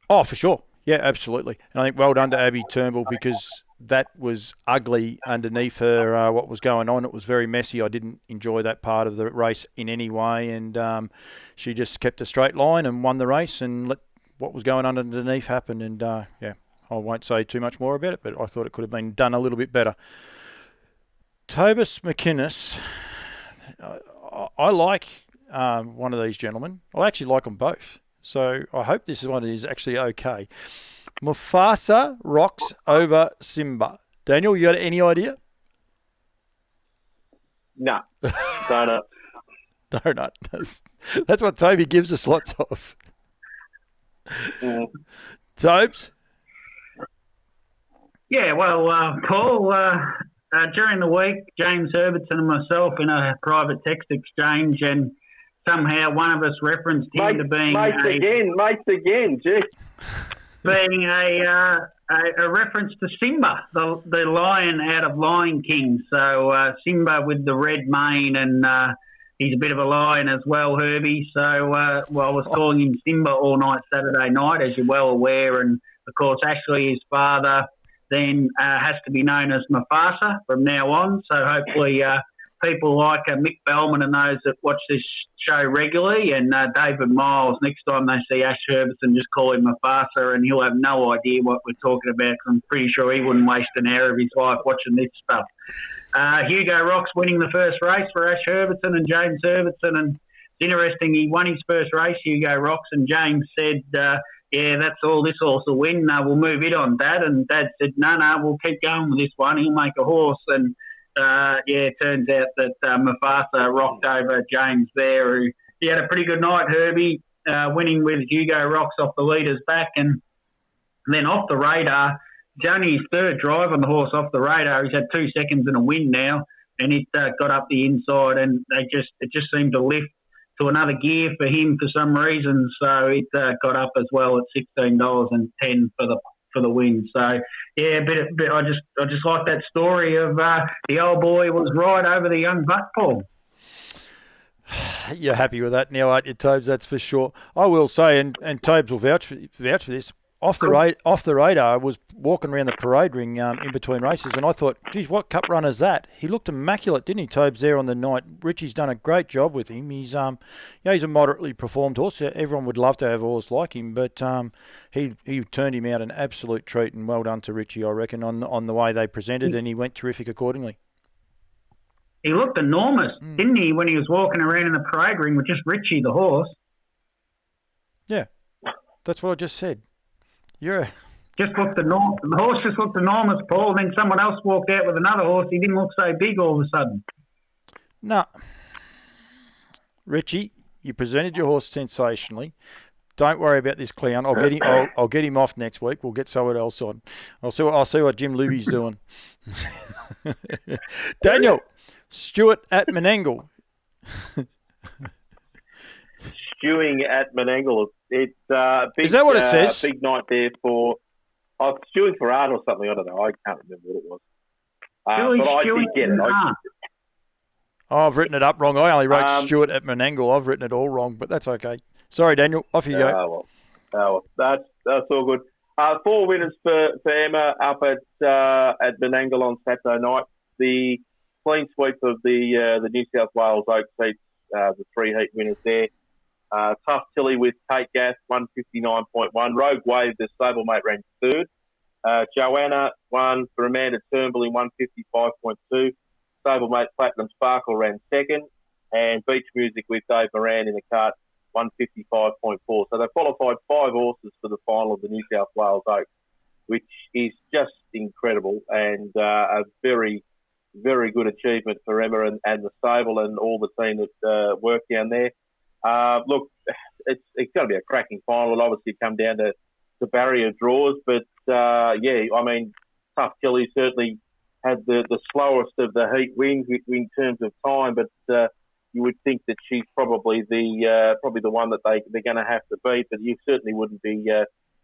Oh, for sure. Yeah, absolutely. And I think well done to Abbey Turnbull, because that was ugly underneath her, what was going on. It was very messy. I didn't enjoy that part of the race in any way. And she just kept a straight line and won the race and let what was going on underneath happen. And, I won't say too much more about it, but I thought it could have been done a little bit better. Tobus McInnes, I like one of these gentlemen. I actually like them both. So I hope this one is actually okay. Mufasa rocks over Simba. Daniel, you got any idea? No. Donut. That's what Toby gives us lots of. Tobes? Yeah, well, Paul, during the week, James Herbertson and myself in a private text exchange, and somehow one of us referenced him to being mates again, gee. Being a reference to Simba, the lion out of Lion King. So Simba with the red mane, and he's a bit of a lion as well, Herbie. So I was calling him Simba all night Saturday night, as you're well aware. And, of course, Ashley, his father, then has to be known as Mufasa from now on. So hopefully people like Mick Bellman and those that watch this show regularly, and David Miles, next time they see Ash Herbertson, just call him Mufasa, and he'll have no idea what we're talking about, because I'm pretty sure he wouldn't waste an hour of his life watching this stuff. Hugo Rock's winning the first race for Ash Herbertson and James Herbertson, and it's interesting, he won his first race, Hugo Rocks, and James said, that's all, this horse will win, we'll move it on, Dad. And Dad said, no, we'll keep going with this one, he'll make a horse. And it turns out that Mufasa rocked over James there. He had a pretty good night, Herbie, winning with Hugo Rocks off the leader's back. And then off the radar, it's only his third drive on the horse off the radar. He's had 2 seconds and a win now, and it got up the inside, and it just seemed to lift to another gear for him for some reason. So it got up as well at $16.10 for the win. So I just like that story of the old boy was right over the young buck, Paul. You're happy with that now, aren't you, Tobes? That's for sure. I will say, and Tobes will vouch for this. Off the radar, I was walking around the parade ring in between races, and I thought, geez, what cup run is that? He looked immaculate, didn't he, Tobes, there on the night? Richie's done a great job with him. He's he's a moderately performed horse. Everyone would love to have a horse like him, but he turned him out an absolute treat, and well done to Richie, I reckon, on the way they presented, and he went terrific accordingly. He looked enormous, didn't he, when he was walking around in the parade ring with just Richie, the horse? Yeah, that's what I just said. The horse just looked enormous, Paul. And then someone else walked out with another horse. He didn't look so big all of a sudden. No. Richie, you presented your horse sensationally. Don't worry about this clown. I'll get him off next week. We'll get someone else on. I'll see what Jim Luby's doing. Daniel, Stuart at Menangle. Stewing at Menangle. It's big. Is that what it says? Big night there for. Stewing for art or something. I don't know. I can't remember what it was. But I did get it. I've written it up wrong. I only wrote Stuart at Menangle. I've written it all wrong, but that's okay. Sorry, Daniel. Off you go. That's all good. 4 winners for Emma up at Menangle on Saturday night. The clean sweep of the New South Wales Oaks seats, the 3 heat winners there. Tough Tilly with Kate Gass, 159.1. Rogue Wave, the stablemate, ran 3rd. Joanna won for Amanda Turnbull in 155.2. Stablemate Platinum Sparkle ran 2nd. And Beach Music with Dave Moran in the cart, 155.4. So they qualified 5 horses for the final of the New South Wales Oaks, which is just incredible and a very, very good achievement for Emma and the stable and all the team that work down there. Look, it's going to be a cracking final. It'll obviously come down to barrier draws, but Tough Tilly certainly had the slowest of the heat wins in terms of time, but you would think that she's probably the one that they're going to have to beat, but you certainly wouldn't be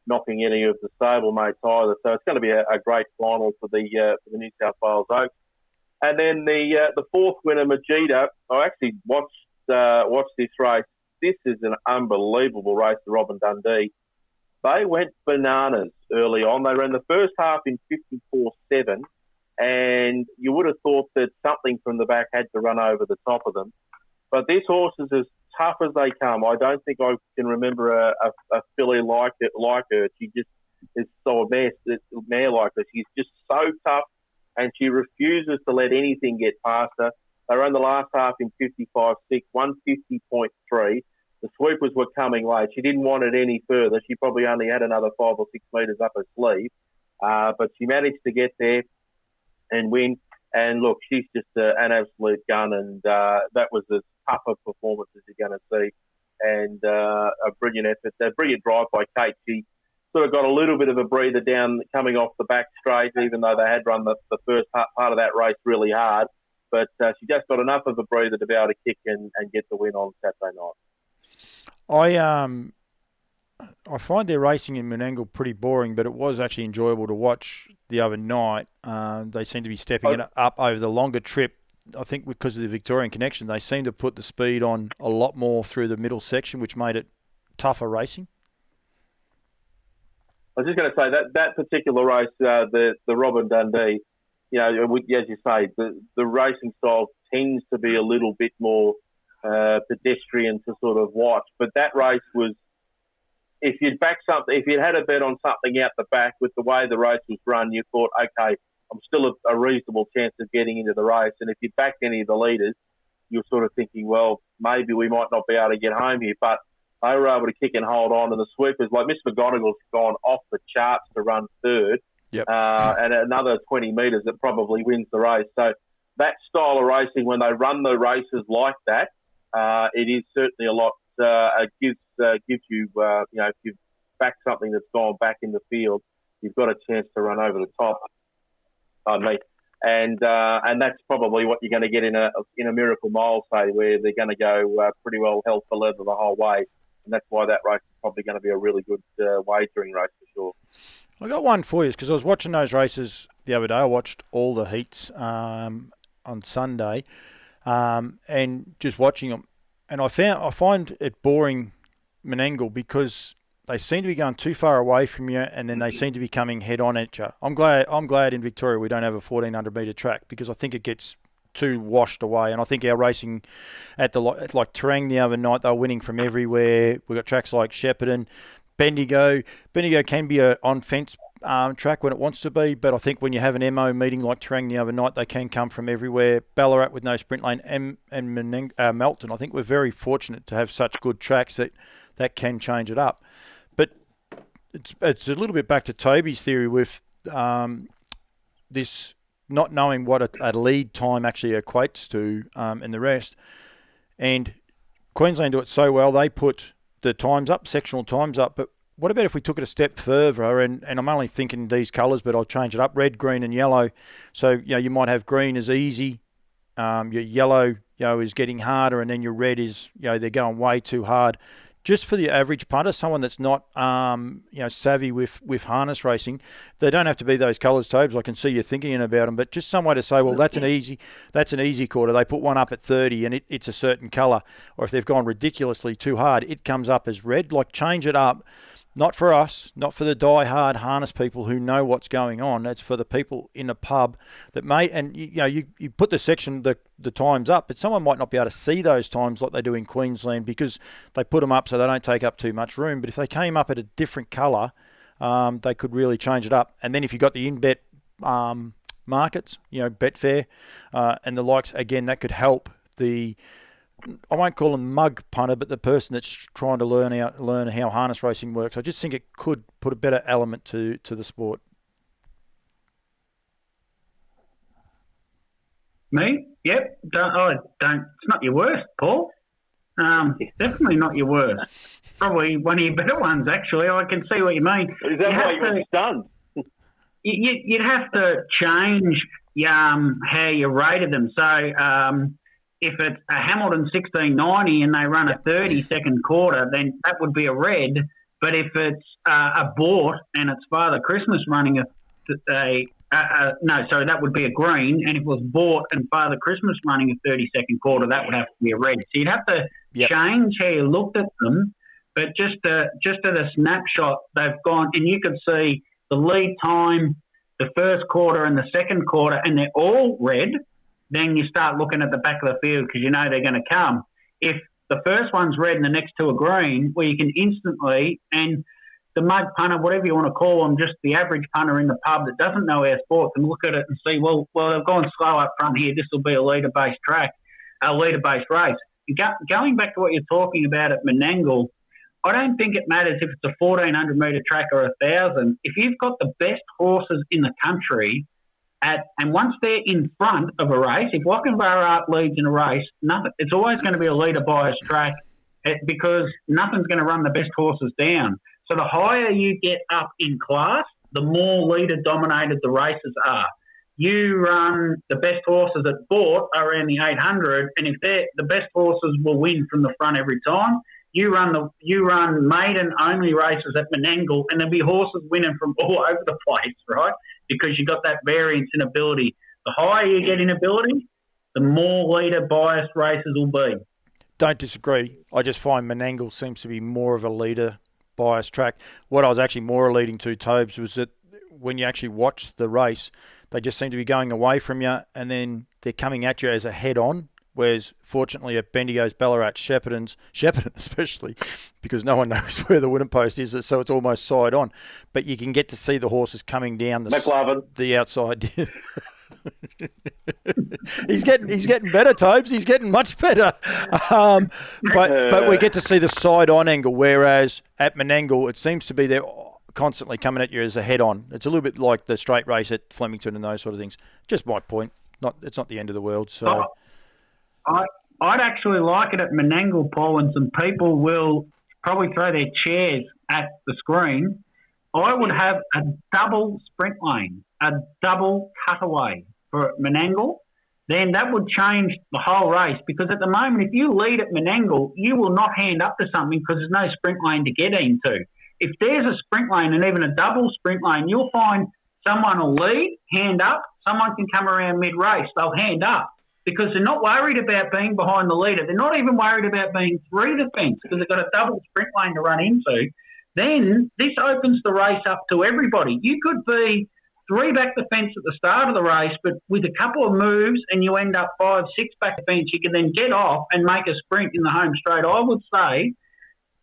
knocking any of the stablemate either. So it's going to be a great final for the New South Wales Oaks. And then the 4th winner, Majida. I actually watched this race. This is an unbelievable race, the Robin Dundee. They went bananas early on. They ran the first half in 54.7, and you would have thought that something from the back had to run over the top of them. But this horse is as tough as they come. I don't think I can remember a filly like her. She just is so a mare like her. She's just so tough, and she refuses to let anything get past her. They ran the last half in 55.6, 150.3. The sweepers were coming late. She didn't want it any further. She probably only had another 5 or 6 metres up her sleeve. But she managed to get there and win. And look, she's just an absolute gun. And that was as tough a performance as you're going to see. And a brilliant effort. A brilliant drive by Kate. She sort of got a little bit of a breather down coming off the back straight, even though they had run the first part of that race really hard. But she just got enough of a breather to be able to kick and get the win on Saturday night. I find their racing in Menangle pretty boring, but it was actually enjoyable to watch the other night. They seem to be stepping it up over the longer trip. I think because of the Victorian connection, they seem to put the speed on a lot more through the middle section, which made it tougher racing. I was just going to say that particular race, the Robin Dundee, as you say, the racing style tends to be a little bit more pedestrian to sort of watch. But that race was, if you'd had a bet on something out the back with the way the race was run, you thought, okay, I'm still a reasonable chance of getting into the race. And if you backed any of the leaders, you're sort of thinking, well, maybe we might not be able to get home here. But they were able to kick and hold on. And the sweepers, like Miss McGonagall's gone off the charts to run 3rd. Yep. And another 20 metres that probably wins the race. So that style of racing, when they run the races like that, it is certainly a lot. It gives you, if you've backed something that's gone back in the field, you've got a chance to run over the top. Pardon me. And that's probably what you're going to get in a Miracle Mile, say, where they're going to go pretty well hell for leather the whole way. And that's why that race is probably going to be a really good wagering race for sure. I got one for you because I was watching those races the other day. I watched all the heats on Sunday, and just watching them, and I find it boring, Menangle, because they seem to be going too far away from you, and then they seem to be coming head on at you. I'm glad in Victoria we don't have a 1,400 metre track, because I think it gets too washed away. And I think our racing at like Terang the other night, they were winning from everywhere. We've got tracks like Shepparton, Bendigo. Bendigo can be an on-fence track when it wants to be, but I think when you have an MO meeting like Terang the other night, they can come from everywhere. Ballarat with no sprint lane, and Melton. I think we're very fortunate to have such good tracks that can change it up. But it's a little bit back to Toby's theory with this not knowing what a lead time actually equates to and the rest. And Queensland do it so well, they put the times up, sectional times up, but what about if we took it a step further, and I'm only thinking these colours, but I'll change it up, red, green and yellow. So, you might have green as easy, your yellow, is getting harder, and then your red is, they're going way too hard. Just for the average punter, someone that's not, savvy with harness racing, they don't have to be those colours, Tobes. I can see you thinking about them, but just some way to say, well, that's an easy quarter. They put one up at 30 and it's a certain colour. Or if they've gone ridiculously too hard, it comes up as red. Like, change it up. Not for us, not for the die-hard harness people who know what's going on. It's for the people in the pub that may, and you put the times up, but someone might not be able to see those times like they do in Queensland because they put them up so they don't take up too much room. But if they came up at a different colour, they could really change it up. And then if you got the in-bet markets, Betfair and the likes, again, that could help the, I won't call him mug punter, but the person that's trying to learn how harness racing works. I just think it could put a better element to the sport. Me? Yep. Don't. It's not your worst, Paul. It's definitely not your worst. Probably one of your better ones, actually. I can see what you mean. Is that why you're stunned? You'd have to change how you rated them. So, if it's a Hamilton 1690 and they run a 30-second quarter, then that would be a red. But if it's a Bort and it's Father Christmas running that would be a green. And if it was Bort and Father Christmas running a 30-second quarter, that would have to be a red. So you'd have to change how you looked at them. But just at a snapshot, they've gone, and you could see the lead time, the first quarter and the second quarter, and they're all red. Then you start looking at the back of the field because you know they're going to come. If the first one's red and the next two are green, well, you can instantly, and the mug punter, whatever you want to call them, just the average punter in the pub that doesn't know our sport can look at it and see, well, they've gone slow up front here. This will be a leader-based track, a leader-based race. And going back to what you're talking about at Menangle, I don't think it matters if it's a 1,400-metre track or 1,000. If you've got the best horses in the country, and once they're in front of a race, if Wackenbarra leads in a race, it's always going to be a leader-biased track because nothing's going to run the best horses down. So the higher you get up in class, the more leader-dominated the races are. You run the best horses at Bort around the 800, and if the best horses will win from the front every time. You run maiden-only races at Menangle, and there'll be horses winning from all over the place, right? Because you've got that variance in ability. The higher you get in ability, the more leader-biased races will be. Don't disagree. I just find Menangle seems to be more of a leader-biased track. What I was actually more alluding to, Tobes, was that when you actually watch the race, they just seem to be going away from you, and then they're coming at you as a head-on. Whereas, fortunately, at Bendigo's, Ballarat, Shepparton especially, because no one knows where the winning post is, so it's almost side on. But you can get to see the horses coming down the outside. He's getting better, Tobes. He's getting much better. But we get to see the side on angle, whereas at Menangle, it seems to be they're constantly coming at you as a head on. It's a little bit like the straight race at Flemington and those sort of things. Just my point. It's not the end of the world. So. I'd actually like it at Menangle, Paul, and some people will probably throw their chairs at the screen. I would have a double sprint lane, a double cutaway for Menangle. Then that would change the whole race because at the moment, if you lead at Menangle, you will not hand up to something because there's no sprint lane to get into. If there's a sprint lane and even a double sprint lane, you'll find someone will lead, hand up, someone can come around mid-race, they'll hand up. Because they're not worried about being behind the leader. They're not even worried about being through the fence because they've got a double sprint lane to run into. Then this opens the race up to everybody. You could be 3 back the fence at the start of the race, but with a couple of moves and you end up 5, 6 back the fence, you can then get off and make a sprint in the home straight. I would say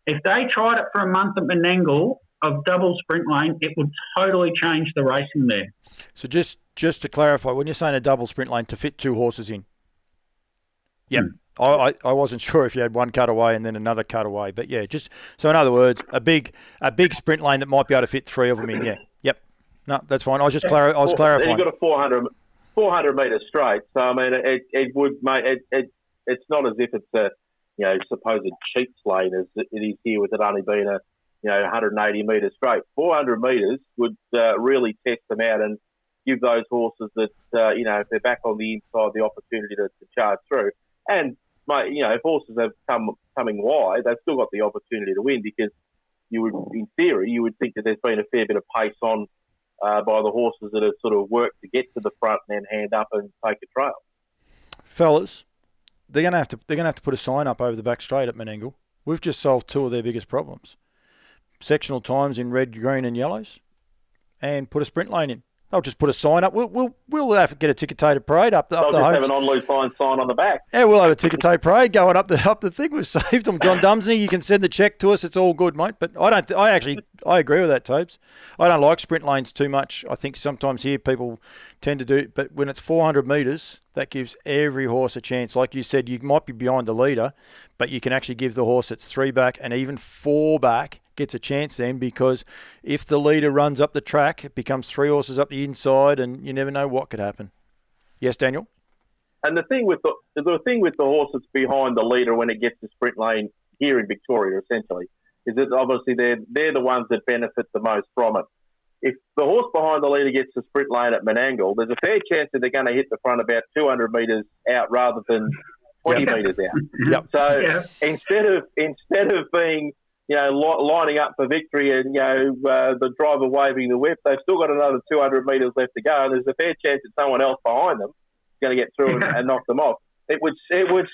if they tried it for a month at Menangle of double sprint lane, it would totally change the racing there. So just to clarify, when you're saying a double sprint lane to fit 2 horses in? Yeah, I wasn't sure if you had one cutaway and then another cutaway, but yeah, just so in other words, a big sprint lane that might be able to fit 3 of them in. Yeah, yep. No, that's fine. I was clarifying. You've got a 400. 400 metres straight. So I mean, it would make it's not as if it's a supposed cheat lane as it is here with it only being a 180 metres straight. 400 metres would really test them out and give those horses that if they're back on the inside the opportunity to charge through. And if horses have coming wide, they've still got the opportunity to win because in theory, you would think that there's been a fair bit of pace on by the horses that have sort of worked to get to the front and then hand up and take a trail. Fellas, they're gonna have to put a sign up over the back straight at Menangle. We've just solved two of their biggest problems: sectional times in red, green, and yellows, and put a sprint lane in. They'll just put a sign up. We'll have to get a ticketed parade up the. They'll just have an on-loose line sign on the back. Yeah, we'll have a ticketed parade going up the thing. We've saved them. John Dumsney, you can send the cheque to us. It's all good, mate. But I agree with that, Tobes. I don't like sprint lanes too much. I think sometimes here people tend to do it, but when it's 400 metres, that gives every horse a chance. Like you said, you might be behind the leader, but you can actually give the horse that's 3 back and even 4 back gets a chance then, because if the leader runs up the track, it becomes 3 horses up the inside, and you never know what could happen. Yes, Daniel? And the thing with the horse that's behind the leader when it gets to sprint lane here in Victoria, essentially, is that obviously they're the ones that benefit the most from it. If the horse behind the leader gets to sprint lane at Menangle, there's a fair chance that they're going to hit the front about 200 metres out rather than 20 metres out. Yep. So instead of being lining up for victory and, the driver waving the whip, they've still got another 200 metres left to go, and there's a fair chance that someone else behind them is going to get through and knock them off. It would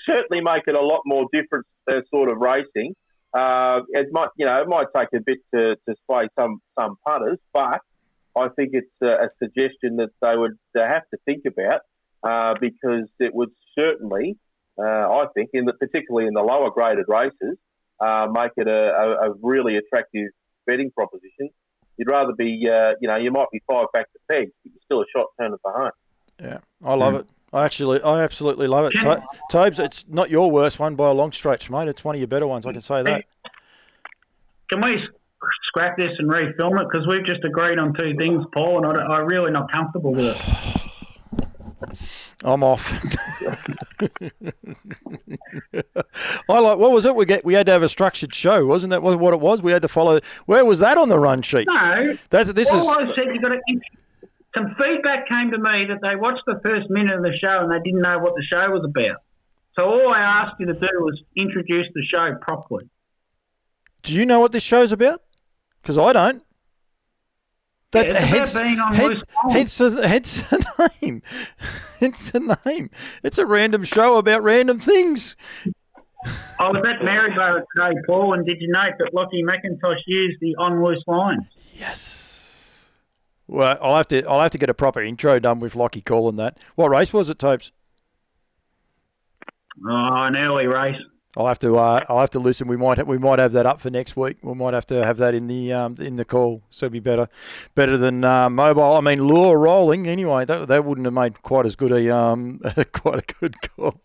certainly make it a lot more different sort of racing. It might take a bit to sway some punters, but I think it's a suggestion that they would have to think about because it would certainly, I think, particularly in the lower graded races, make it a really attractive betting proposition. You'd rather be, you might be 5 back to pegs, but you're still a shot turning for home. Yeah, I love it. I absolutely love it. Tobes, it's not your worst one by a long stretch, mate. It's one of your better ones, I can say that. Can we scrap this and refilm it? Because we've just agreed on 2 things, Paul, and I'm really not comfortable with it. I'm off. What was it? We had to have a structured show, wasn't that what it was? We had to follow. Where was that on the run sheet? No. I said you got to. Some feedback came to me that they watched the first minute of the show and they didn't know what the show was about. So all I asked you to do was introduce the show properly. Do you know what this show's about? Because I don't. It's about being on loose hence the name. Hence the name. It's a random show about random things. I was at Maryborough today, Paul, and did you note that Lockie McIntosh used the on loose lines? Yes. Well, I'll have to get a proper intro done with Lockie calling that. What race was it, Topes? An early race. I'll have to listen. We might have that up for next week. We might have to have that in the call, so it'd be better than mobile. I mean, lure rolling anyway. That wouldn't have made quite as good quite a good call.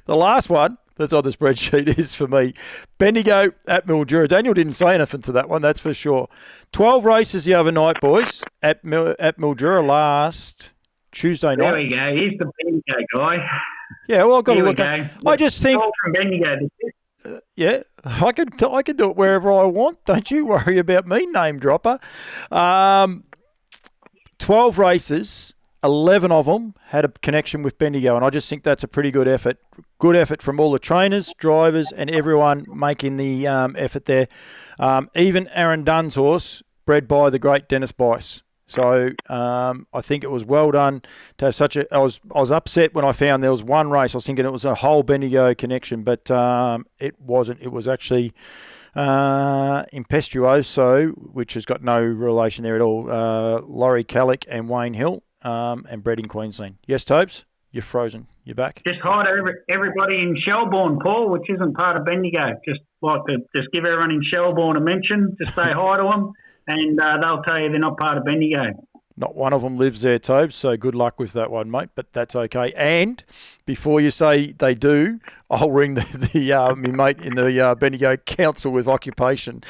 The last one that's on the spreadsheet is for me, Bendigo at Mildura. Daniel didn't say anything to that one, that's for sure. 12 races the other night, boys, at Mildura last Tuesday night. There we go. He's the Bendigo guy. Yeah, well, I've got to look at. I just think. From Bendigo. Yeah, I can do it wherever I want. Don't you worry about me, name dropper. 12 races. 11 of them had a connection with Bendigo, and I just think that's a pretty good effort. Good effort from all the trainers, drivers, and everyone making the effort there. Even Aaron Dunn's horse, bred by the great Dennis Bice. So I think it was well done to have such a. I was upset when I found there was one race. I was thinking it was a whole Bendigo connection, but it wasn't. It was actually Impetuoso, which has got no relation there at all. Laurie Callick and Wayne Hill. And bred in Queensland. Yes, Tobes? You're frozen. You're back. Just hi to everybody in Shelbourne, Paul, which isn't part of Bendigo. Just like to give everyone in Shelbourne a mention. Just say hi to them, and they'll tell you they're not part of Bendigo. Not one of them lives there, Tobes, so good luck with that one, mate, but that's okay. And before you say they do, I'll ring my mate in the Bendigo Council with Occupation.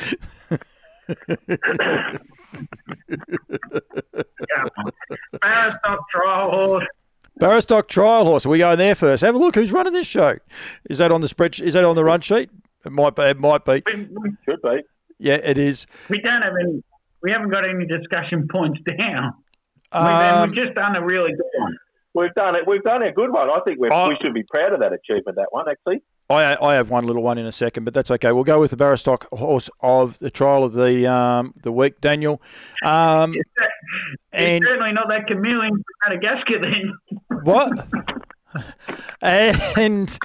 Barristock trial horse, Barristock Trial Horse. We go there first. Have a look. Who's running this show? Is that on the spreadsheet? Is that on the run sheet? It might be. It might be. Should be. Yeah, it is. We don't have any. We haven't got any discussion points down. We've just done a really good one. We've done it. We've done a good one. I think we should be proud of that achievement. That one, actually. I have one little one in a second, but that's okay. We'll go with the Barristock Horse of the trial of the week, Daniel. It's certainly not that chameleon from Madagascar then. What? And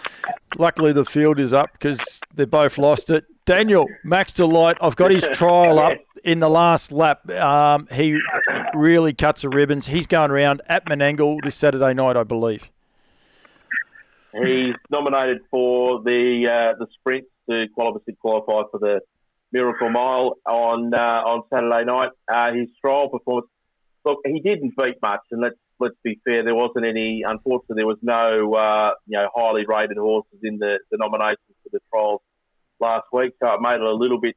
luckily the field is up because they both lost it. Daniel, Max Delight, I've got his trial up in the last lap. He really cuts the ribbons. He's going around at Menangle this Saturday night, I believe. He's nominated for the sprint to obviously qualify for the Miracle Mile on Saturday night. His trial performance, look, he didn't beat much, and let's be fair, there wasn't any. Unfortunately, there was no highly rated horses in the nominations for the trials last week, so it made it a little bit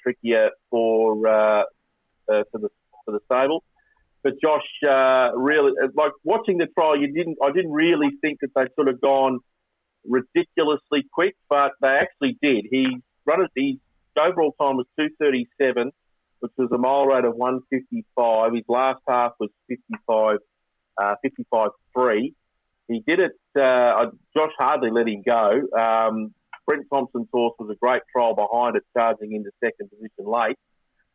trickier for the stable. But Josh, really, like watching the trial, I didn't really think that they'd sort of gone ridiculously quick, but they actually did. His overall time was 2:37, which was a mile rate of 1:55. His last half was 55.3. He did it. Josh hardly let him go. Brent Thompson's horse was a great trial behind it, charging into second position late.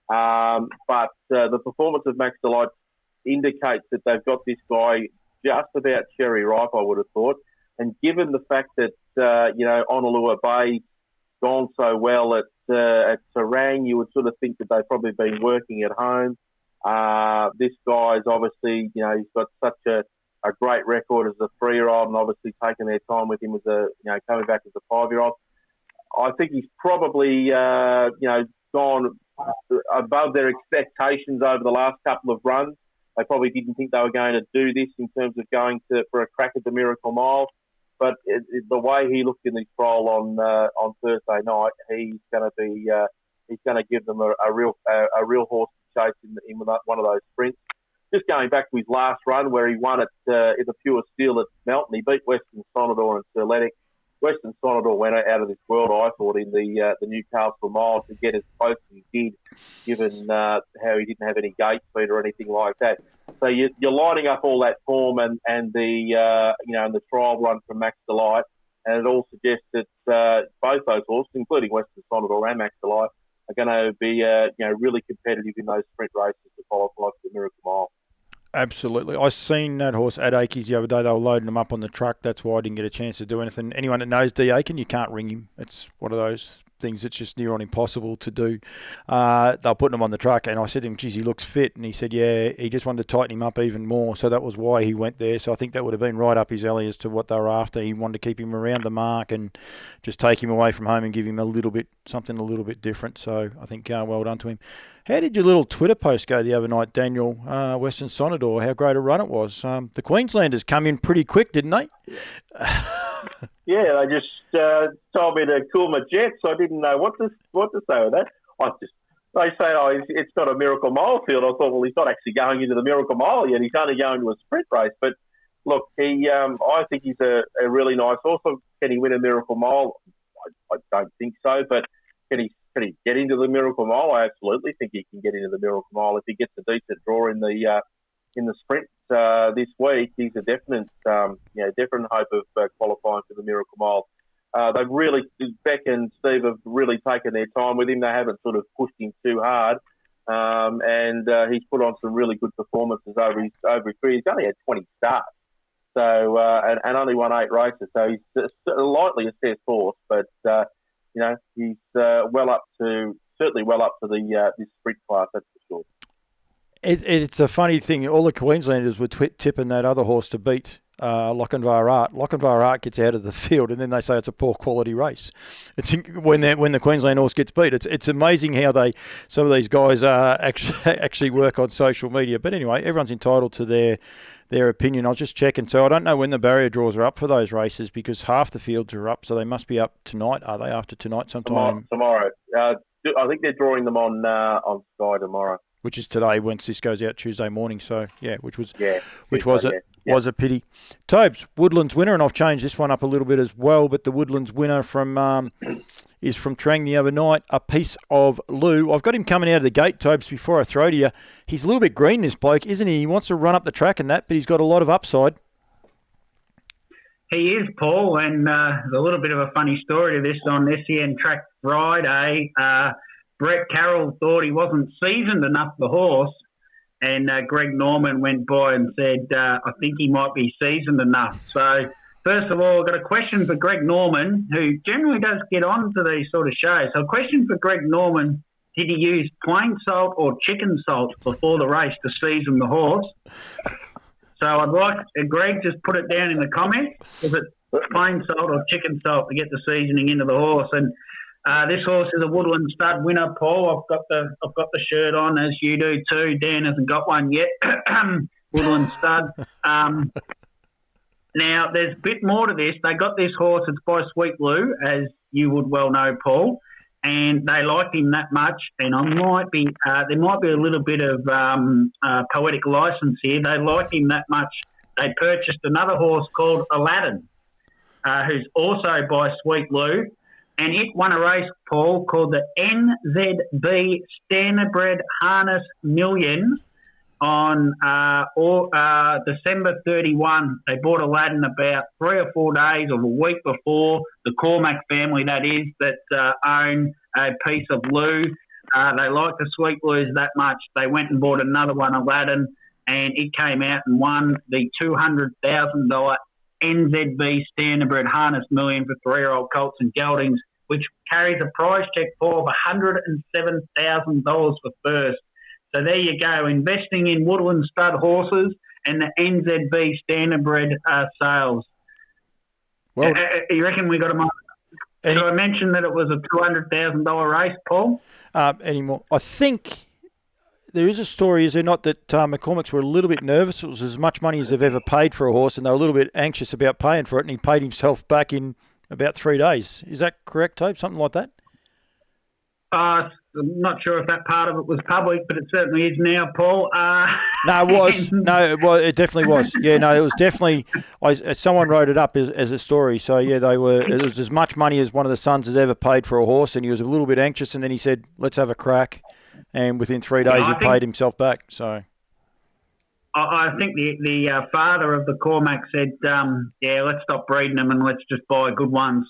But the performance of Max Delight indicates that they've got this guy just about cherry ripe, I would have thought. And given the fact that Honolulu Bay's gone so well at Terang, you would sort of think that they've probably been working at home. This guy's obviously, he's got such a great record as a 3-year-old, and obviously taking their time with him as coming back as a 5-year-old. I think he's probably gone above their expectations over the last couple of runs. They probably didn't think they were going to do this in terms of going for a crack at the Miracle Mile. But the way he looked in his trial on Thursday night, he's going to give them a real horse to chase in one of those sprints. Just going back to his last run where he won it in the pure steel at Melton, he beat Western Sonador and Sir Letic. Western Sonador went out of this world, I thought, in the Newcastle Mile to get as close as he did, given how he didn't have any gate speed or anything like that. So you're lining up all that form and the trial run from Max Delight, and it all suggests that both those horses, including Western Sonador and Max Delight, are going to be really competitive in those sprint races to qualify for the Miracle Mile. Absolutely. I seen that horse at Akey's the other day. They were loading him up on the truck. That's why I didn't get a chance to do anything. Anyone that knows D. Aiken, you can't ring him. It's one of those things that's just near on impossible to do. They're putting him on the truck, and I said to him, geez, he looks fit. And he said, yeah, he just wanted to tighten him up even more. So that was why he went there. So I think that would have been right up his alley as to what they were after. He wanted to keep him around the mark and just take him away from home and give him something a little bit different. So I think well done to him. How did your little Twitter post go the other night, Daniel? Western Sonador, how great a run it was. The Queenslanders come in pretty quick, didn't they? Yeah, they just told me to cool my jets. I didn't know what to say with that. They say, it's not a Miracle Mile field. I thought, well, he's not actually going into the Miracle Mile yet. He's only going to a sprint race. But look, I think he's a really nice horse. Can he win a Miracle Mile? I don't think so. But can he get into the Miracle Mile? I absolutely think he can get into the Miracle Mile if he gets a decent draw in the sprint this week. He's a definite hope of qualifying for the Miracle Mile. They've really, Beck and Steve have really taken their time with him. They haven't sort of pushed him too hard, and he's put on some really good performances over his career. He's only had 20 starts, so and only won 8 races. So he's lightly assessed horse, but he's certainly well up to this sprint class. That's for sure. It's a funny thing. All the Queenslanders were tipping that other horse to beat Lochinvar Art. Lochinvar Art gets out of the field, and then they say it's a poor quality race. It's when the Queensland horse gets beat. It's amazing how some of these guys actually work on social media. But anyway, everyone's entitled to their opinion. I was just checking. So I don't know when the barrier draws are up for those races because half the fields are up. So they must be up tonight. Are they after tonight sometime? Tomorrow. I think they're drawing them on Sky tomorrow. Which is today when this goes out Tuesday morning. So, yeah, which was a pity. Tobes, Woodlands winner, and I've changed this one up a little bit as well, but the Woodlands winner is from Terang the other night, a piece of Lou. I've got him coming out of the gate, Tobes, before I throw to you. He's a little bit green, this bloke, isn't he? He wants to run up the track and that, but he's got a lot of upside. He is, Paul, and there's a little bit of a funny story to this on SEN Track Friday. Brett Carroll thought he wasn't seasoned enough, the horse, and Greg Norman went by and said, I think he might be seasoned enough. So, first of all, I've got a question for Greg Norman, who generally does get on to these sort of shows. So, a question for Greg Norman, did he use plain salt or chicken salt before the race to season the horse? So, I'd like Greg, just put it down in the comments. Is it plain salt or chicken salt to get the seasoning into the horse? And this horse is a Woodland Stud winner, Paul. I've got the shirt on, as you do too. Dan hasn't got one yet. Woodland Stud. Now, there's a bit more to this. They got this horse. It's by Sweet Lou, as you would well know, Paul. And they liked him that much. And there might be a little bit of poetic license here. They liked him that much. They purchased another horse called Aladdin, who's also by Sweet Lou. And it won a race, Paul, called the NZB Standardbred Harness Million on December 31. They bought Aladdin about 3 or 4 days or a week before. The Cormac family, that is, that own a piece of Lou. They liked the Sweet Lou's that much. They went and bought another one, Aladdin, and it came out and won the $200,000 NZB Standardbred Harness Million for 3-year-old colts and geldings, which carries a prize check for $107,000 for first. So there you go, investing in Woodland Stud horses and the NZB Standardbred sales. Well, you reckon we got them on? Did I mention that it was a $200,000 race, Paul? Anymore. I think there is a story, is there not, that McCormick's were a little bit nervous. It was as much money as they've ever paid for a horse, and they were a little bit anxious about paying for it, and he paid himself back in about 3 days. Is that correct, Tobe? Something like that? I'm not sure if that part of it was public, but it certainly is now, Paul. No, it was. No, well, it definitely was. Yeah, no, it was definitely. Someone wrote it up as a story. So yeah, they were. It was as much money as one of the sons had ever paid for a horse, and he was a little bit anxious. And then he said, "Let's have a crack." And within 3 days, he paid himself back. So I think the father of the Cormac said, let's stop breeding them and let's just buy good ones.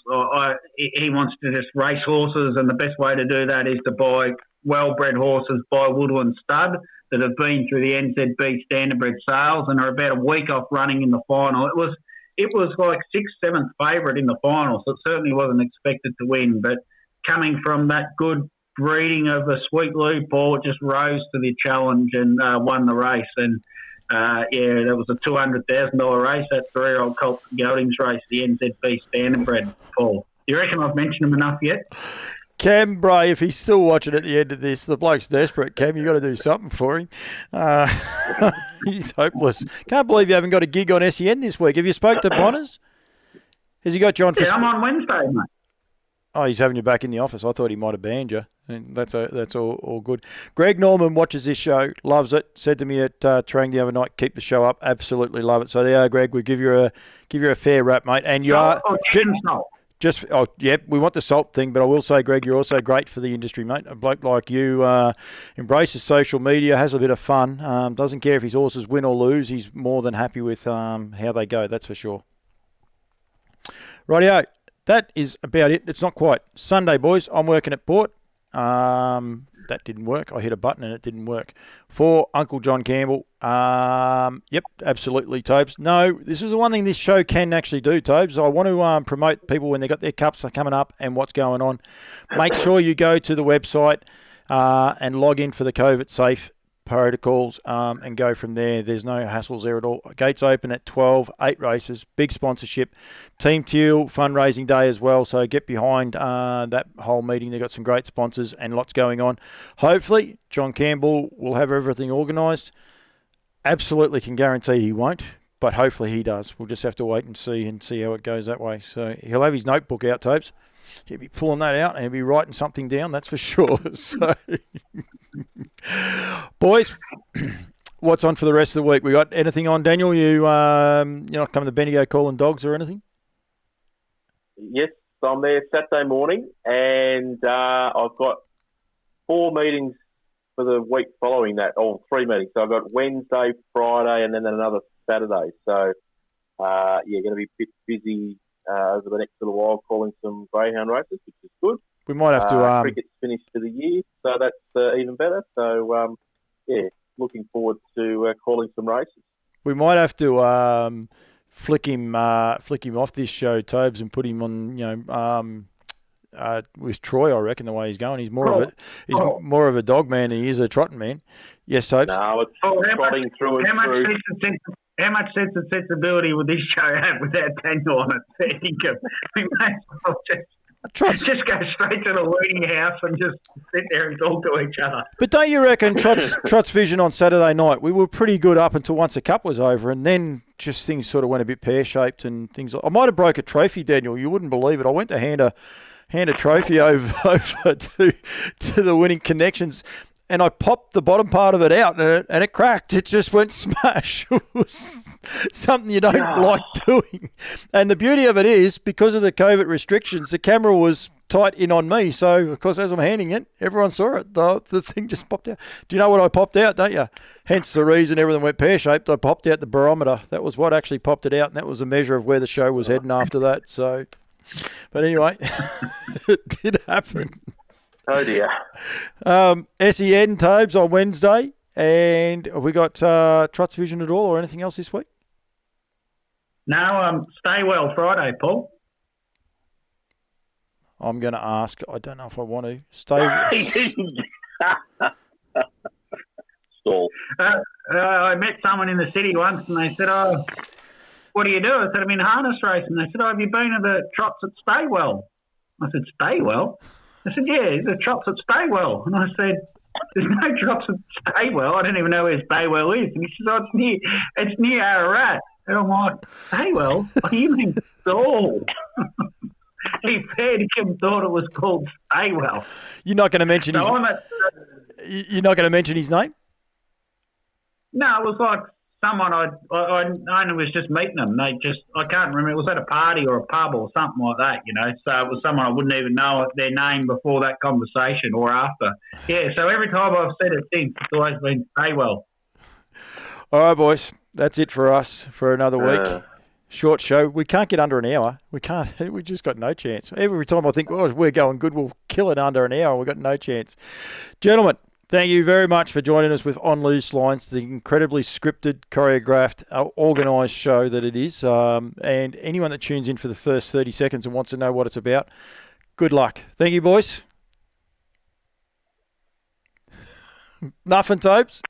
He wants to just race horses, and the best way to do that is to buy well-bred horses by Woodland Stud that have been through the NZB Standardbred sales and are about a week off running in the final. It was like 6th, 7th favourite in the final, so it certainly wasn't expected to win. But coming from that good breeding of a Sweet Lou, Paul just rose to the challenge and won the race. And that was a $200,000 race, that 3-year-old colt geldings race, the NZB Standardbred, Paul. Do you reckon I've mentioned him enough yet? Cam Bray, if he's still watching at the end of this, the bloke's desperate. Cam, you got to do something for him. He's hopeless. Can't believe you haven't got a gig on SEN this week. Have you spoke to Bonners? Has he got you on for... Yeah, I'm on Wednesday, mate. Oh, he's having you back in the office. I thought he might have banned you. And that's all good. Greg Norman watches this show, loves it. Said to me at Terang the other night, keep the show up. Absolutely love it. So there, Greg, we give you a fair rap, mate. And you are we want the salt thing, but I will say, Greg, you're also great for the industry, mate. A bloke like you embraces social media, has a bit of fun, doesn't care if his horses win or lose. He's more than happy with how they go. That's for sure. Rightio. That is about it. It's not quite. Sunday, boys. I'm working at Port. That didn't work. I hit a button and it didn't work. For Uncle John Campbell. Yep, absolutely, Tobes. No, this is the one thing this show can actually do, Tobes. I want to promote people when they got their cups coming up and what's going on. Make sure you go to the website and log in for the COVID safe protocols and go from there. There's no hassles there at all. Gates open at 12, 8 races, big sponsorship. Team Teal fundraising day as well, so get behind that whole meeting. They've got some great sponsors and lots going on. Hopefully, John Campbell will have everything organised. Absolutely can guarantee he won't, but hopefully he does. We'll just have to wait and see how it goes that way. So he'll have his notebook out, Tobes. he'll be pulling that out and he'll be writing something down, that's for sure. So, boys, what's on for the rest of the week? We got anything on, Daniel? You're not coming to Bendigo calling dogs or anything? Yes, I'm there Saturday morning, and I've got 4 meetings for the week following that, or 3 meetings. So I've got Wednesday, Friday, and then another Saturday. So, going to be a bit busy over the next little while calling some greyhound races, which is good. We might have to... cricket's finished for the year, so that's even better. So, looking forward to calling some races. We might have to flick him off this show, Tobes, and put him on, with Troy. I reckon the way he's going, he's more of a dog man than he is a trotting man. Yes, Tobes. No, it's trotting through and through. How much sense and sensibility would this show have without Daniel on it? We may as well just go straight to the weeding house and just sit there and talk to each other. But don't you reckon Trot's vision on Saturday night, we were pretty good up until once the cup was over, and then just things sort of went a bit pear-shaped and things. I might have broke a trophy, Daniel. You wouldn't believe it. I went to hand a trophy over to the winning connections, and I popped the bottom part of it out, and it cracked. It just went smash. It was something you don't like doing. And the beauty of it is, because of the COVID restrictions, the camera was tight in on me. So, of course, as I'm handing it, everyone saw it. The thing just popped out. Do you know what I popped out, don't you? Hence the reason everything went pear-shaped. I popped out the barometer. That was what actually popped it out, and that was a measure of where the show was heading after that. So, but anyway, it did happen. Oh, dear. SEN, Tobes, on Wednesday. And have we got Trot's Vision at all or anything else this week? No, stay well Friday, Paul. I'm going to ask. I don't know if I want to. Stay. Stall. I met someone in the city once and they said, "Oh, what do you do?" I said, "I'm in harness racing." They said, "Oh, have you been to the trots at Staywell?" I said, "Staywell?" I said, "Yeah, the trots at Staywell." And I said, "There's no trots at Staywell. I don't even know where Staywell is." And he says, "Oh, it's near Ararat." And I'm like, "Staywell? What do you mean Stall?" He fair dinkum thought it was called Staywell. You're not going to mention his. You're not going to mention his name? No, it was like someone I only was just meeting them. I can't remember. It was at a party or a pub or something like that, you know. So it was someone I wouldn't even know their name before that conversation or after. Yeah. So every time I've said it since, it's always been Staywell. All right, boys. That's it for us for another week. Short show. We can't get under an hour. We can't. We just got no chance. Every time I think, oh, we're going good, we'll kill it under an hour. We've got no chance. Gentlemen, thank you very much for joining us with On Loose Lines, the incredibly scripted, choreographed, organised show that it is. And anyone that tunes in for the first 30 seconds and wants to know what it's about, good luck. Thank you, boys. Nothing, Topes?